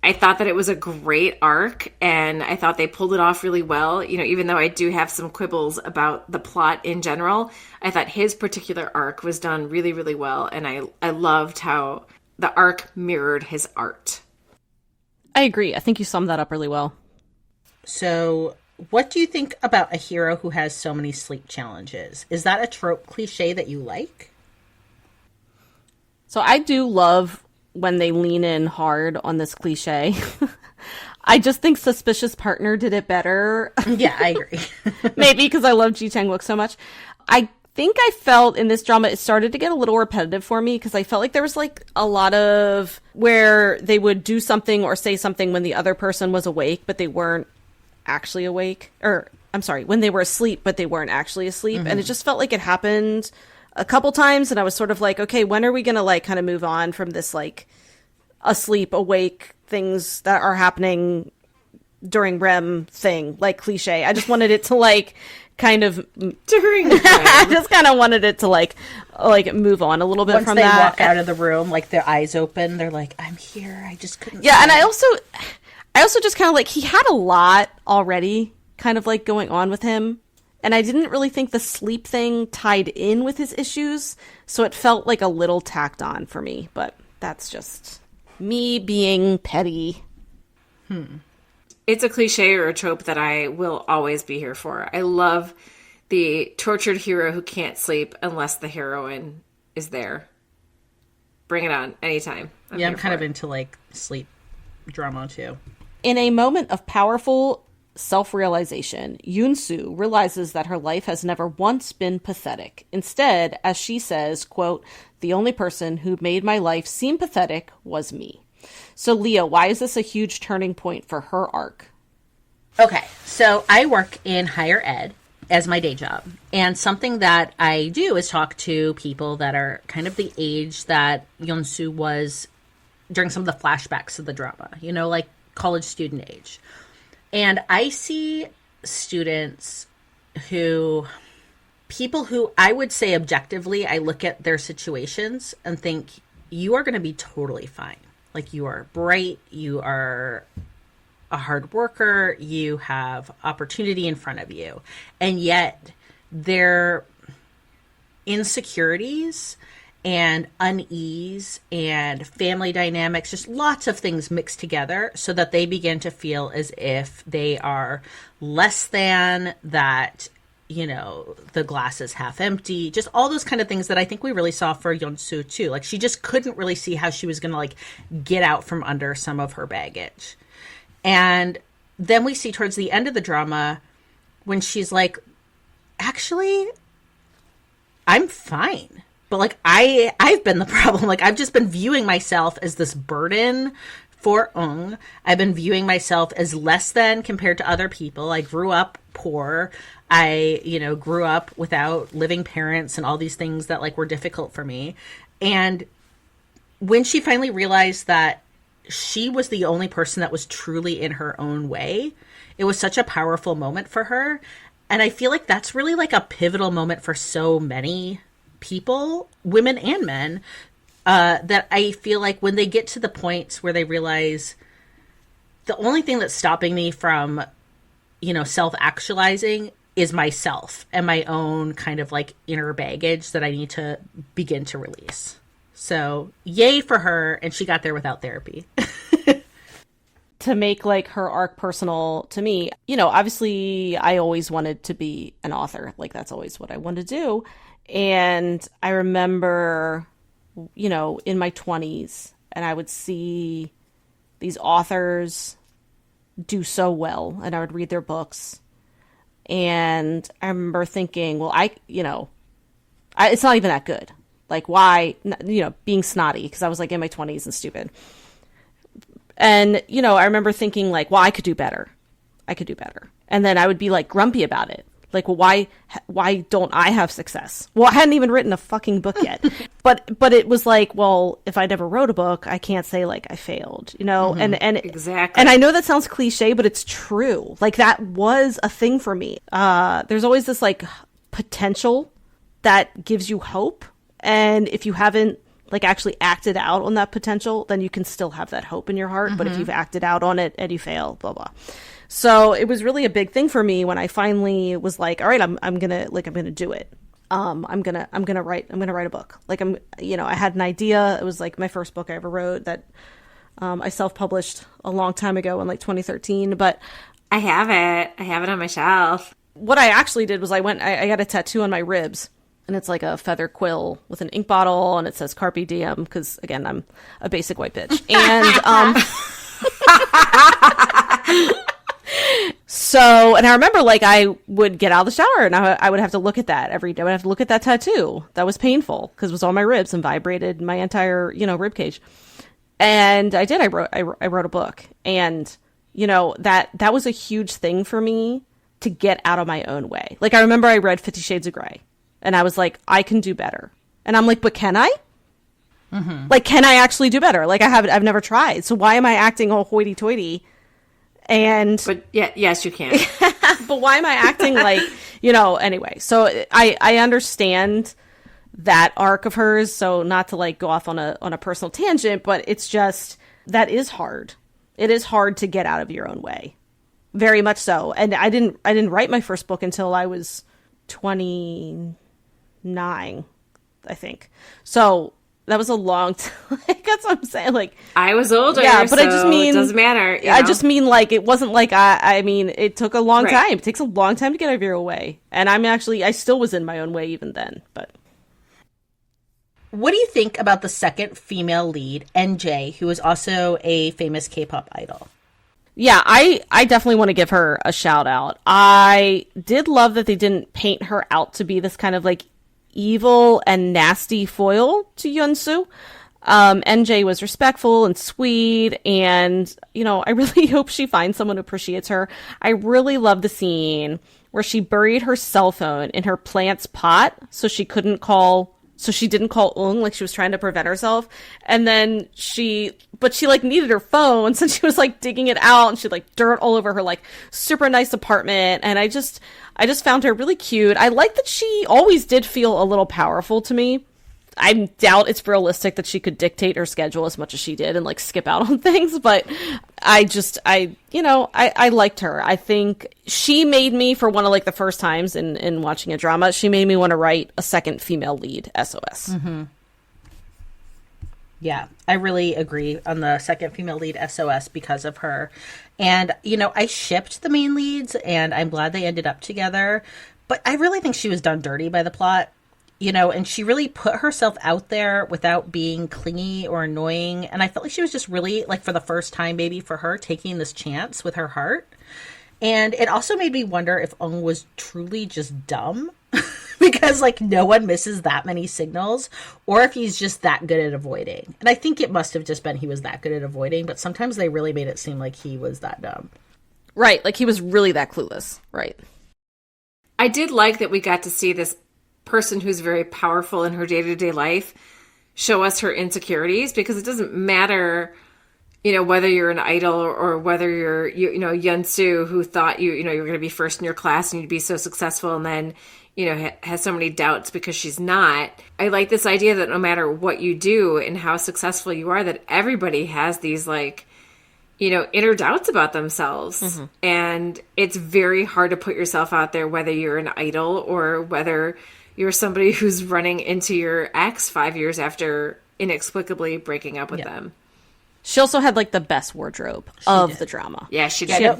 I thought that it was a great arc, and I thought they pulled it off really well. Even though I do have some quibbles about the plot in general, I thought his particular arc was done really, really well. And I loved how the arc mirrored his art. I agree. I think you summed that up really well. So what do you think about a hero who has so many sleep challenges? Is that a trope cliche that you like? So I do love when they lean in hard on this cliche. I just think Suspicious Partner did it better. Yeah, I agree. Maybe because I love Ji Chang-wook so much. I think I felt in this drama it started to get a little repetitive for me because I felt like there was like a lot of where they would do something or say something when the other person was awake, but they weren't actually awake. Or, I'm sorry, when they were asleep, but they weren't actually asleep. Mm-hmm. And it just felt like it happened a couple times, and I was sort of like, okay, when are we gonna like kind of move on from this like asleep, awake things that are happening during REM thing, like cliche. I just wanted it to like kind of during I just kind of wanted it to like move on a little bit once from they that. walk out of the room, like their eyes open, they're like, I'm here, I just couldn't and I also just kind of like, he had a lot already kind of like going on with him. And I didn't really think the sleep thing tied in with his issues, so it felt like a little tacked on for me. But that's just me being petty. It's a cliche or a trope that I will always be here for. I love the tortured hero who can't sleep unless the heroine is there. Bring it on, anytime. I'm kind of into like sleep drama too. In a moment of powerful self-realization, Yoon-soo realizes that her life has never once been pathetic. Instead, as she says, quote, "The only person who made my life seem pathetic was me." So, Leah, why is this a huge turning point for her arc? Okay, so I work in higher ed as my day job. And something that I do is talk to people that are kind of the age that Yoon-soo was during some of the flashbacks of the drama, like college student age. And I see students people who I would say objectively, I look at their situations and think, you are going to be totally fine. Like, you are bright, you are a hard worker, you have opportunity in front of you. And yet their insecurities and unease and family dynamics, just lots of things mixed together so that they begin to feel as if they are less than, that, the glass is half empty, just all those kind of things that I think we really saw for Yoon-soo too. Like, she just couldn't really see how she was going to like get out from under some of her baggage. And then we see towards the end of the drama when she's like, actually, I'm fine. But like, I've been the problem. Like, I've just been viewing myself as this burden for Eung. I've been viewing myself as less than compared to other people. I grew up poor. I, grew up without living parents and all these things that like were difficult for me. And when she finally realized that she was the only person that was truly in her own way, it was such a powerful moment for her. And I feel like that's really like a pivotal moment for so many people, women and men, that I feel like when they get to the points where they realize the only thing that's stopping me from, self-actualizing is myself and my own kind of like inner baggage that I need to begin to release. So yay for her. And she got there without therapy. To make like her arc personal to me, obviously I always wanted to be an author. Like, that's always what I wanted to do. And I remember, in my 20s, and I would see these authors do so well, and I would read their books. And I remember thinking, well, it's not even that good. Like, why, being snotty, because I was like in my 20s and stupid. And, I remember thinking like, well, I could do better. And then I would be like grumpy about it. Like, well, why don't I have success? Well, I hadn't even written a fucking book yet. but it was like, well, if I never wrote a book, I can't say like I failed, you know? And exactly. And I know that sounds cliche, but it's true. Like, that was a thing for me. There's always this like potential that gives you hope. And if you haven't like actually acted out on that potential, then you can still have that hope in your heart. But if you've acted out on it and you fail, blah, blah. So it was really a big thing for me when I finally was like, all right, I'm gonna do it. I'm gonna write a book. Like, I had an idea. It was like my first book I ever wrote that I self-published a long time ago in like 2013. But I have it on my shelf. What I actually did was I got a tattoo on my ribs, and it's like a feather quill with an ink bottle, and it says Carpe Diem, because again, I'm a basic white bitch. And so, and I remember like I would get out of the shower and I would have to look at that every day. I would have to look at that tattoo. That was painful because it was on my ribs and vibrated my entire, rib cage. And I did. I wrote a book, and that was a huge thing for me to get out of my own way. Like, I remember I read 50 Shades of Grey, and I was like, I can do better. And I'm like, but can I? Mm-hmm. Like, can I actually do better? Like, I've never tried. So why am I acting all hoity-toity? But yes, you can. But why am I acting like, anyway. So I understand that arc of hers. So not to like go off on a personal tangent, but it's just, that is hard. It is hard to get out of your own way. Very much so. And I didn't write my first book until I was 29, I think. So that was a long time. That's what I'm saying. Like, I was older. Yeah, but so I just mean, it doesn't matter. I just mean like, it wasn't like, I mean, it took a long time. It takes a long time to get out of your own way. And I still was in my own way even then, but. What do you think about the second female lead, NJ, who is also a famous K-pop idol? Yeah, I definitely want to give her a shout out. I did love that they didn't paint her out to be this kind of like evil and nasty foil to Yeonsu. NJ was respectful and sweet, and I really hope she finds someone who appreciates her. I really love the scene where she buried her cell phone in her plant's pot so she didn't call Ung, like she was trying to prevent herself. And then she like needed her phone, so she was like digging it out, and she had like dirt all over her like super nice apartment. And I just found her really cute. I like that she always did feel a little powerful to me. I doubt it's realistic that she could dictate her schedule as much as she did and like skip out on things, but I liked her. I think she made me, for one of like the first times in watching a drama, she made me want to write a second female lead SOS. Mm-hmm. Yeah, I really agree on the second female lead SOS because of her. And, I shipped the main leads, and I'm glad they ended up together, but I really think she was done dirty by the plot. And she really put herself out there without being clingy or annoying. And I felt like she was just really, like, for the first time, maybe for her, taking this chance with her heart. And it also made me wonder if Ung was truly just dumb because, like, no one misses that many signals, or if he's just that good at avoiding. And I think it must have just been he was that good at avoiding, but sometimes they really made it seem like he was that dumb. Right. Like, he was really that clueless. Right. I did like that we got to see this person who's very powerful in her day-to-day life show us her insecurities, because it doesn't matter, whether you're an idol or whether you're, Yeonsu, who thought you were going to be first in your class and you'd be so successful, and then, has so many doubts because she's not. I like this idea that no matter what you do and how successful you are, that everybody has these like, inner doubts about themselves. Mm-hmm. And it's very hard to put yourself out there, whether you're an idol or whether you're somebody who's running into your ex 5 years after inexplicably breaking up with them. She also had like the best wardrobe of the drama. Yeah, she did. Yeah,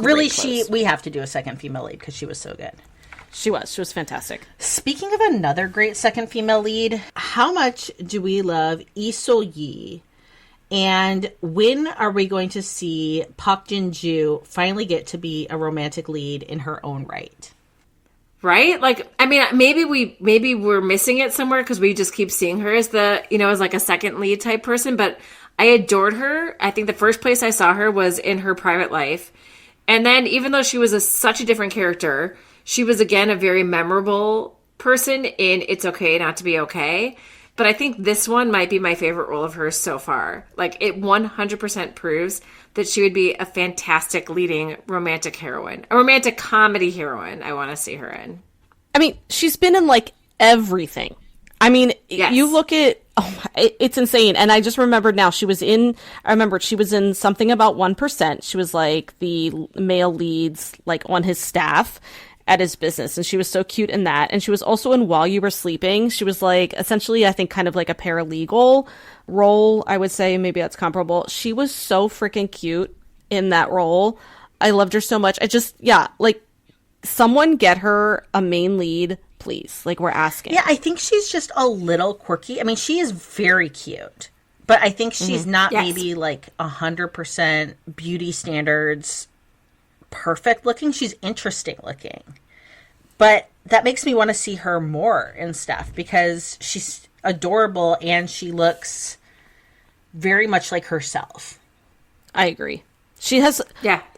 We have to do a second female lead because she was so good. She was fantastic. Speaking of another great second female lead, how much do we love Lee So-yi? And when are we going to see Park Jin-joo finally get to be a romantic lead in her own right? Right? Like, I mean, maybe we're missing it somewhere because we just keep seeing her as as like a second lead type person. But I adored her. I think the first place I saw her was in her private life. And then even though she was such a different character, she was, again, a very memorable person in It's Okay Not to Be Okay. But I think this one might be my favorite role of hers so far. Like, it 100% proves that she would be a fantastic leading romantic heroine. A romantic comedy heroine I want to see her in. I mean, she's been in, like, everything. I mean, Yes. you look at, it's insane. And I just remembered now, she was in Something About 1%. She was, like, the male leads, like, on his staff at his business, and she was so cute in that. And she was also in While You Were Sleeping. She was, like, essentially, I think, kind of like a paralegal role, I would say. Maybe that's comparable. She was so freaking cute in that role. I loved her so much. Like, someone get her a main lead, please. Like, we're asking. Yeah, I think she's just a little quirky. I mean, she is very cute, but I think she's not maybe like 100% beauty standards perfect looking. She's interesting looking, but that makes me want to see her more and stuff because she's adorable and she looks very much like herself. I agree. She has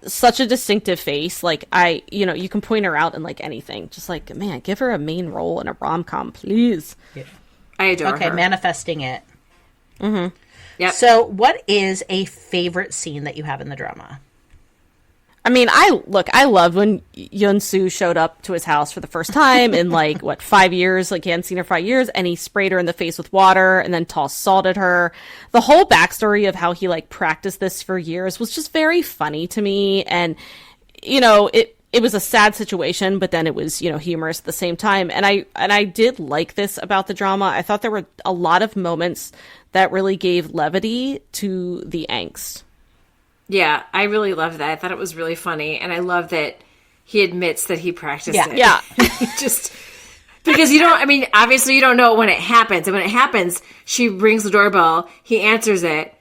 such a distinctive face. Like, you can point her out in, like, anything. Just like, man, give her a main role in a rom-com, please. Yeah. I adore her. Okay, manifesting it. Mm-hmm. Yep. So what is a favorite scene that you have in the drama? I mean, I loved when Yoon-soo showed up to his house for the first time in, like, 5 years? Like, he hadn't seen her 5 years, and he sprayed her in the face with water and then tossed salt at her. The whole backstory of how he, like, practiced this for years was just very funny to me. And, it was a sad situation, but then it was, humorous at the same time. And I did like this about the drama. I thought there were a lot of moments that really gave levity to the angst. Yeah, I really loved that. I thought it was really funny. And I love that he admits that he practiced it. Yeah. Just because obviously you don't know when it happens. And when it happens, she rings the doorbell, he answers it,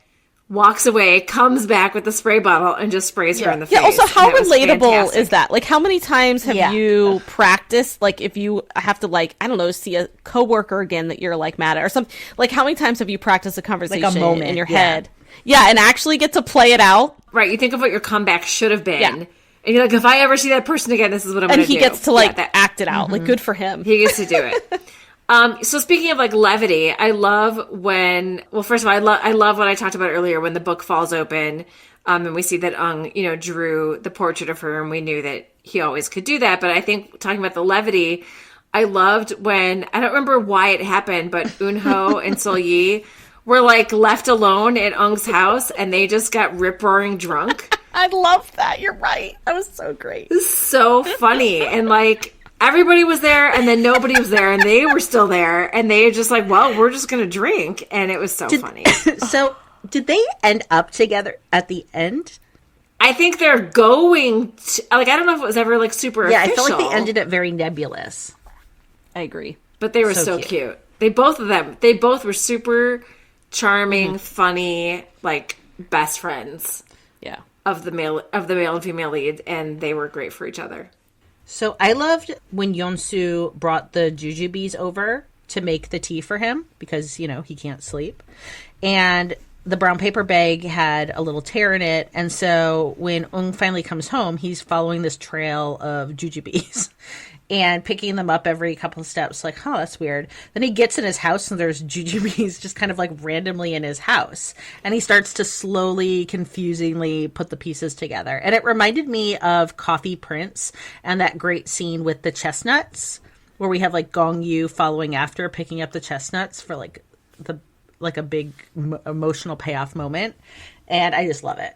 walks away, comes back with the spray bottle and just sprays her in the face. Yeah, also, how relatable fantastic. is that? Like, how many times have you practiced, like, if you have to, like, I don't know, see a coworker again that you're, like, mad at or something? Like, how many times have you practiced a conversation like a moment in your head? Yeah, and actually get to play it out. Right, you think of what your comeback should have been. Yeah. And you're like, if I ever see that person again, this is what I'm going to do. And he gets to, like, act it out. Mm-hmm. Like, good for him. He gets to do it. So speaking of, like, levity, I love when... Well, first of all, I love what I talked about earlier when the book falls open and we see that Eung, drew the portrait of her, and we knew that he always could do that. But I think, talking about the levity, I loved when... I don't remember why it happened, but Eunho and Sol-yi were, like, left alone at Eung's house, and they just got rip-roaring drunk. I love that. You're right. That was so great. It was so funny. And, like, everybody was there, and then nobody was there, and they were still there, and they were just like, well, we're just going to drink. And it was so funny. So, did they end up together at the end? I think they're going to, like, I don't know if it was ever, like, super official. I felt like they ended it very nebulous. I agree. But they were so cute. They both were super charming, funny, like, best friends. Yeah. Of the male and female lead, and they were great for each other. So I loved when Yeon-soo brought the jujubes over to make the tea for him because, he can't sleep. And the brown paper bag had a little tear in it. And so when Eung finally comes home, he's following this trail of jujubes and picking them up every couple of steps, like, oh, that's weird. Then he gets in his house and there's jujubes just kind of like randomly in his house. And he starts to slowly, confusingly put the pieces together. And it reminded me of Coffee Prince and that great scene with the chestnuts where we have like Gong Yoo following after, picking up the chestnuts for like a big emotional payoff moment. And I just love it.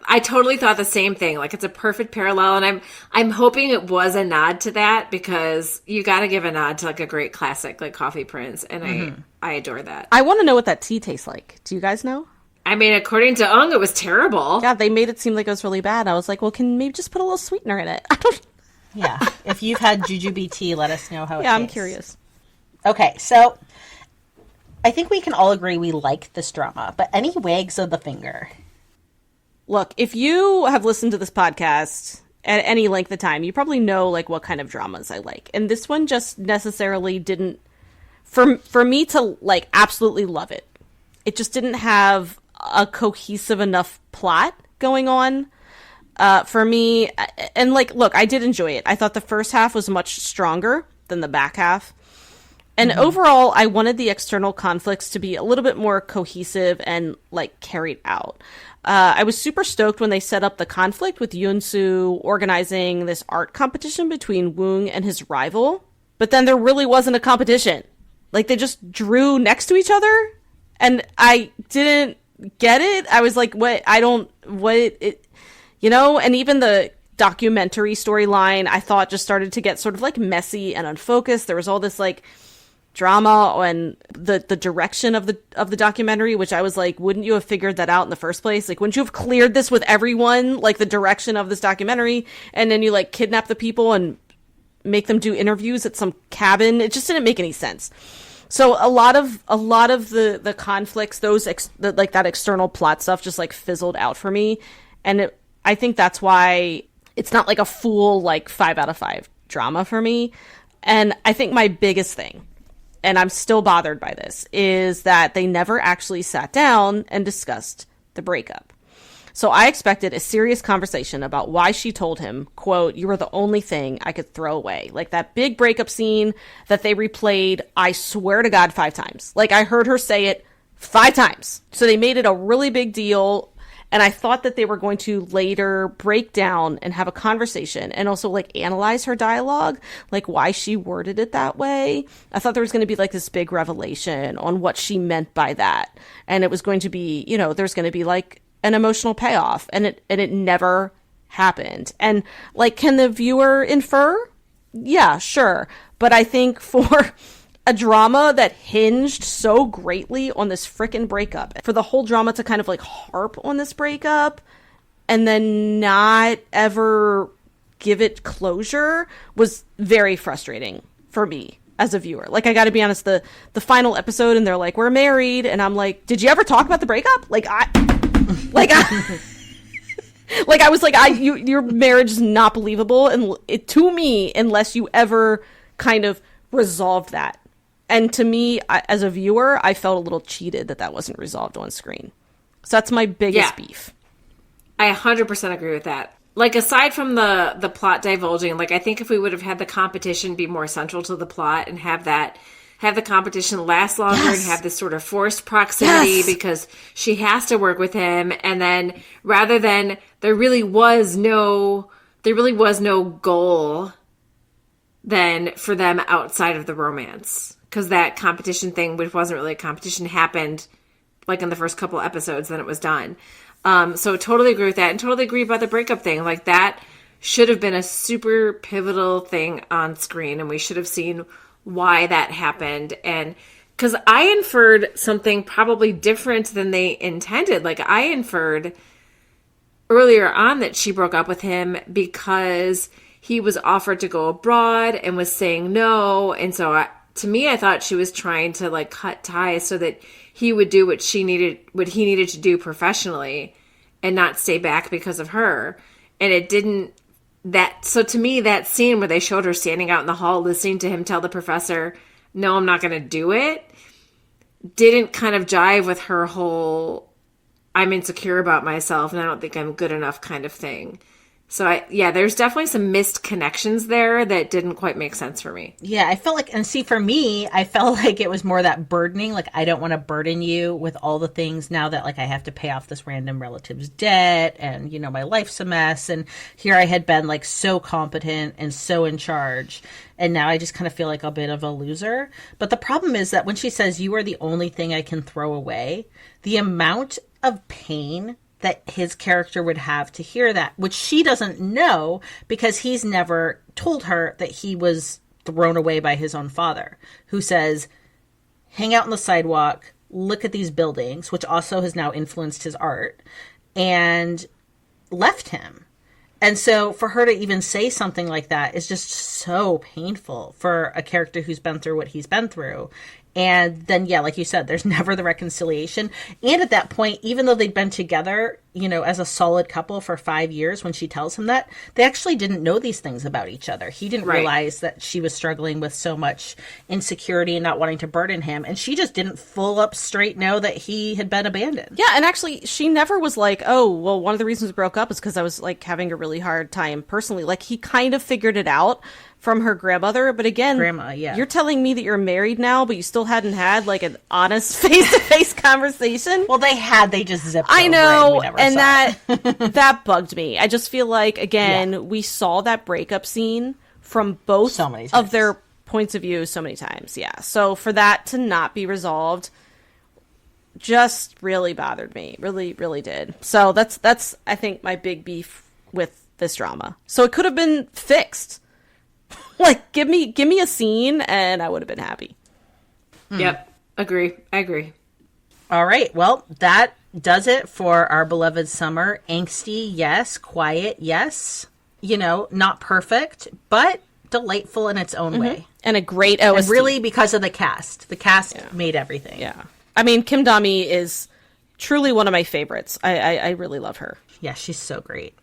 I totally thought the same thing. Like, it's a perfect parallel, and I'm hoping it was a nod to that because you got to give a nod to, like, a great classic like Coffee Prince, and I adore that. I want to know what that tea tastes like. Do you guys know? I mean, according to Eung, it was terrible. Yeah, they made it seem like it was really bad. I was like, well, can maybe just put a little sweetener in it? I don't. Yeah, if you've had jujube tea, let us know how it tastes. Yeah, I'm curious. Okay, so I think we can all agree we like this drama, but any wags of the finger? Look, if you have listened to this podcast at any length of time, you probably know, like, what kind of dramas I like. And this one just necessarily didn't, for me to, like, absolutely love it. It just didn't have a cohesive enough plot going on. For me, and like, look, I did enjoy it. I thought the first half was much stronger than the back half. And overall, I wanted the external conflicts to be a little bit more cohesive and like carried out. I was super stoked when they set up the conflict with Yoon-soo organizing this art competition between Woong and his rival. But then there really wasn't a competition. Like, they just drew next to each other. And I didn't get it. I was like, and even the documentary storyline, I thought just started to get sort of like messy and unfocused. There was all this like drama and the direction of the documentary, which I was like, wouldn't you have figured that out in the first place? Like, wouldn't you have cleared this with everyone, like the direction of this documentary, and then you like kidnap the people and make them do interviews at some cabin? It just didn't make any sense. So a lot of the conflicts, that external plot stuff just like fizzled out for me. And I think that's why it's not like a full like 5 out of 5 drama for me. And I think my biggest thing, and I'm still bothered by this, is that they never actually sat down and discussed the breakup. So I expected a serious conversation about why she told him, quote, "You were the only thing I could throw away." Like that big breakup scene that they replayed, I swear to God, 5 times. Like I heard her say it 5 times. So they made it a really big deal. And I thought that they were going to later break down and have a conversation and also like analyze her dialogue, like why she worded it that way. I thought there was going to be like this big revelation on what she meant by that. And it was going to be, there's going to be like an emotional payoff, and it never happened. And like, can the viewer infer? Yeah, sure. But I think for a drama that hinged so greatly on this frickin' breakup, for the whole drama to kind of like harp on this breakup and then not ever give it closure was very frustrating for me as a viewer. Like, I gotta be honest, the final episode, and they're like, "We're married," and I'm like, did you ever talk about the breakup? I was like, your marriage is not believable, and to me, unless you ever kind of resolved that. And to me, as a viewer, I felt a little cheated that wasn't resolved on screen. So that's my biggest beef. I 100% agree with that. Like, aside from the plot divulging, like, I think if we would have had the competition be more central to the plot and have the competition last longer and have this sort of forced proximity because she has to work with him. And then rather than there really was no goal then for them outside of the romance. Because that competition thing, which wasn't really a competition, happened like in the first couple episodes, then it was done. So totally agree with that, and totally agree about the breakup thing. Like, that should have been a super pivotal thing on screen, and we should have seen why that happened. And because I inferred something probably different than they intended. Like, I inferred earlier on that she broke up with him because he was offered to go abroad and was saying no. And so to me, I thought she was trying to like cut ties so that he would do what he needed to do professionally and not stay back because of her. And it didn't. So to me, that scene where they showed her standing out in the hall listening to him tell the professor, "No, I'm not going to do it," didn't kind of jive with her whole "I'm insecure about myself and I don't think I'm good enough" kind of thing. So there's definitely some missed connections there that didn't quite make sense for me. Yeah, I felt like, and see, for me, I felt like it was more that burdening. Like, I don't want to burden you with all the things now that like I have to pay off this random relative's debt, and my life's a mess. And here I had been like so competent and so in charge, and now I just kind of feel like a bit of a loser. But the problem is that when she says, "You are the only thing I can throw away," the amount of pain that his character would have to hear that, which she doesn't know because he's never told her that he was thrown away by his own father, who says, "Hang out on the sidewalk, look at these buildings," which also has now influenced his art, and left him. And so for her to even say something like that is just so painful for a character who's been through what he's been through. And then, yeah, like you said, there's never the reconciliation. And at that point, even though they'd been together, you know, as a solid couple for 5 years, when she tells him that, they actually didn't know these things about each other. He didn't realize that she was struggling with so much insecurity and not wanting to burden him. And she just didn't full up straight know that he had been abandoned. Yeah, and actually, she never was like, oh, well, one of the reasons we broke up is because I was, like, having a really hard time personally. Like, he kind of figured it out from her grandmother, but again, you're telling me that you're married now, but you still hadn't had like an honest face-to-face conversation. Well, they just zipped. I know, and that bugged me. I just feel like again, we saw that breakup scene from both of their points of view so many times. Yeah, so for that to not be resolved, just really bothered me. Really, really did. So that's I think my big beef with this drama. So it could have been fixed. Like, give me a scene and I would have been happy. Yep. I agree. All right. Well, that does it for our beloved summer. Angsty, yes. Quiet, yes. You know, not perfect, but delightful in its own way. And a great OST. And really because of the cast. The cast made everything. Yeah. I mean, Kim Dami is truly one of my favorites. I really love her. Yeah, she's so great.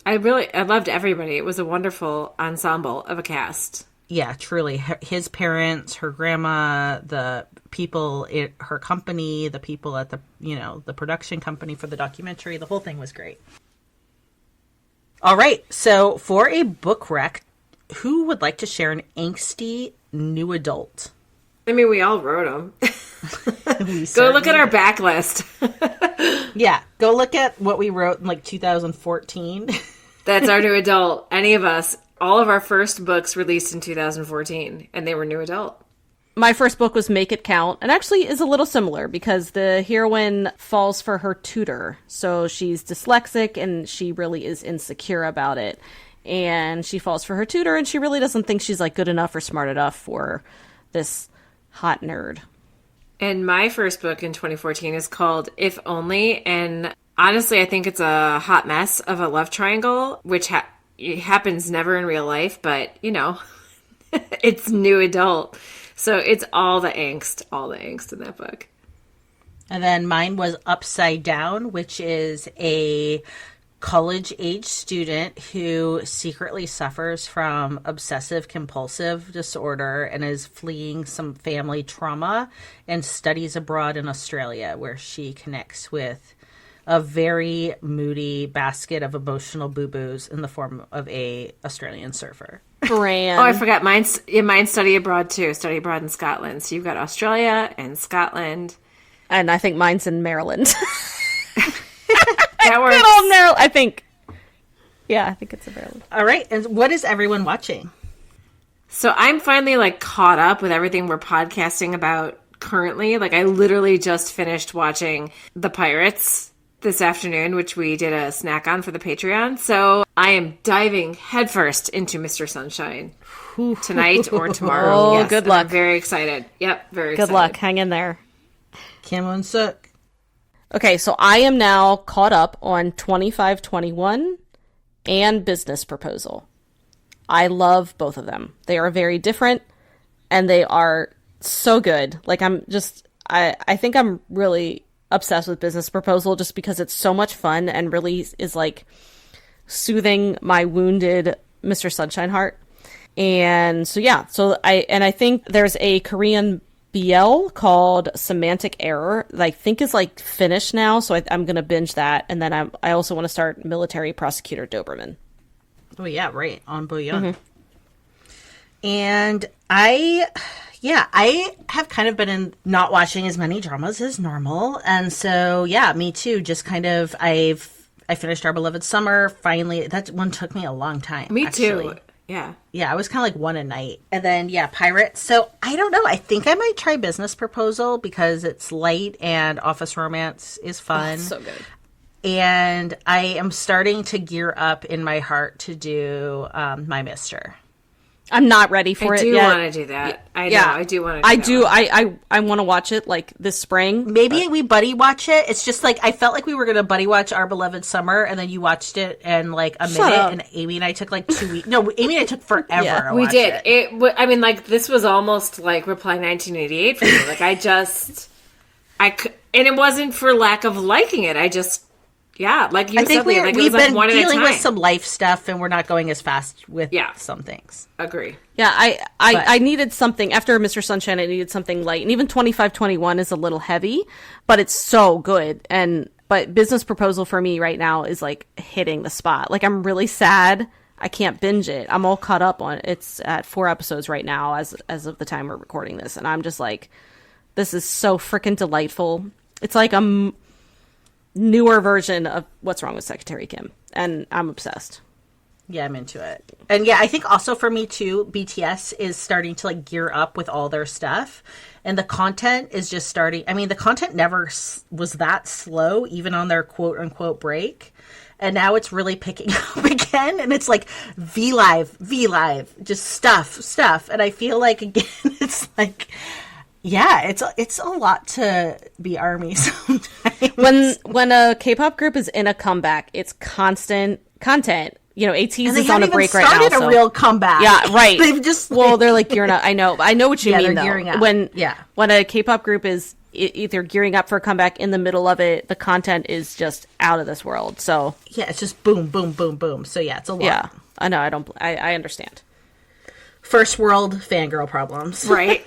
I loved everybody. It was a wonderful ensemble of a cast. Yeah, truly. His parents, her grandma, the people at her company, the people at the production company for the documentary, the whole thing was great. All right. So for a book rec, who would like to share an angsty new adult? I mean, we all wrote them. Go look at our backlist. Yeah, go look at what we wrote in like 2014. That's our new adult. Any of us. All of our first books released in 2014, and they were new adult. My first book was Make It Count, and actually is a little similar because the heroine falls for her tutor. So she's dyslexic, and she really is insecure about it. And she falls for her tutor, and she really doesn't think she's like good enough or smart enough for this hot nerd. And my first book in 2014 is called If Only, and honestly, I think it's a hot mess of a love triangle, which it happens never in real life, but, you know, it's new adult. So it's all the angst in that book. And then mine was Upside Down, which is a college-age student who secretly suffers from obsessive-compulsive disorder and is fleeing some family trauma and studies abroad in Australia, where she connects with a very moody basket of emotional boo-boos in the form of a Australian surfer. Brand. Oh, I forgot. Mine's study abroad, too. Study abroad in Scotland. So you've got Australia and Scotland. And I think mine's in Maryland. That works. Good old Maryland, I think. Yeah, I think it's in Maryland. All right. And what is everyone watching? So I'm finally, like, caught up with everything we're podcasting about currently. Like, I literally just finished watching The Pirates this afternoon, which we did a snack on for the Patreon. So I am diving headfirst into Mr. Sunshine tonight or tomorrow. Oh, yes, good luck. I'm very excited. Yep, very excited. Good luck. Hang in there. Kim Woo Sik. Okay, so I am now caught up on 2521 and Business Proposal. I love both of them. They are very different, and they are so good. Like, I think I'm really obsessed with Business Proposal just because it's so much fun and really is, like, soothing my wounded Mr. Sunshine heart. And so, yeah, I think there's a Korean BL called Semantic Error that I think is like finished now, so I'm going to binge that. And then I also want to start Military Prosecutor Doberman. Oh, yeah, right. On Bouillon. And I have kind of been not watching as many dramas as normal. And so, yeah, me too. Just kind of, I finished Our Beloved Summer. Finally, that one took me a long time. Me actually. too. Yeah. Yeah, I was kind of like one a night. And then, yeah, Pirates. So, I don't know. I think I might try Business Proposal because it's light and office romance is fun. Oh, so good. And I am starting to gear up in my heart to do My Mister. I'm not ready for I it do yet. want to do that. I know. I do want to do I that do. one. I want to watch it like this spring. Maybe we buddy watch it. It's just like I felt like we were going to buddy watch Our Beloved Summer, and then you watched it in like a minute, up. and Amy and I took like 2 weeks. No, Amy and I took forever. Yeah, to We watch did. It. I mean, like, this was almost like Reply 1988 for me. Like, and it wasn't for lack of liking it. Like you I think said, Leah, like, it we've was like been one at a dealing with time. some life stuff, and we're not going as fast with some things. Agree. Yeah, I needed something after Mr. Sunshine. I needed something light, and even 2521 is a little heavy, but it's so good. But Business Proposal for me right now is like hitting the spot. Like, I'm really sad I can't binge it. I'm all caught up on it. It's at 4 episodes right now as of the time we're recording this, and I'm just like, this is so freaking delightful. It's like a newer version of What's Wrong with Secretary Kim, and I'm obsessed. Yeah, I'm into it. And yeah, I think also for me too, BTS is starting to like gear up with all their stuff, and the content is just starting. I mean, the content never was that slow, even on their quote unquote break, and now it's really picking up again, and it's like V Live, just stuff, and I feel like again, it's like, yeah, it's a lot to be ARMY sometimes. When a K-pop group is in a comeback, it's constant content. You know, ATEEZ is on a break right now. They haven't even started a real comeback. Yeah, right. They've just they're like gearing up. I know what you mean. they're though. gearing up. When a K-pop group is either gearing up for a comeback, in the middle of it, the content is just out of this world. So yeah, it's just boom, boom, boom, boom. So yeah, it's a lot. Yeah, I know. I understand. First world fangirl problems, Right.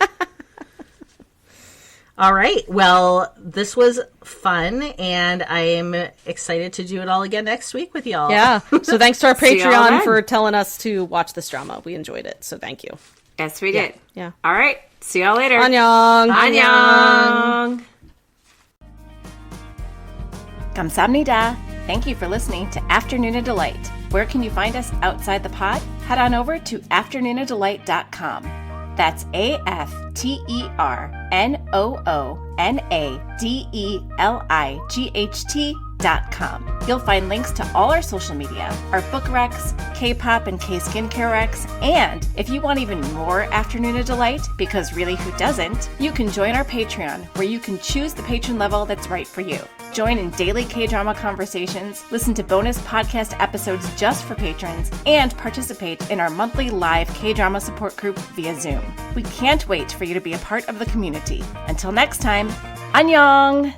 All right. Well, this was fun, and I'm excited to do it all again next week with y'all. Yeah. So thanks to our See y'all Patreon then. for telling us to watch this drama. We enjoyed it. So thank you. Yes, we did. Yeah. All right. See y'all later. Annyeong. Annyeong. 감사합니다. Thank you for listening to Afternoona Delight. Where can you find us outside the pod? Head on over to afternoonadelight.com. That's AFTERNOONADELIGHT.com. You'll find links to all our social media, our book recs, K-pop and K-skincare recs, and if you want even more Afternoona Delight, because really who doesn't, you can join our Patreon, where you can choose the patron level that's right for you. Join in daily K-drama conversations, listen to bonus podcast episodes just for patrons, and participate in our monthly live K-drama support group via Zoom. We can't wait for you to be a part of the community. Until next time, annyeong!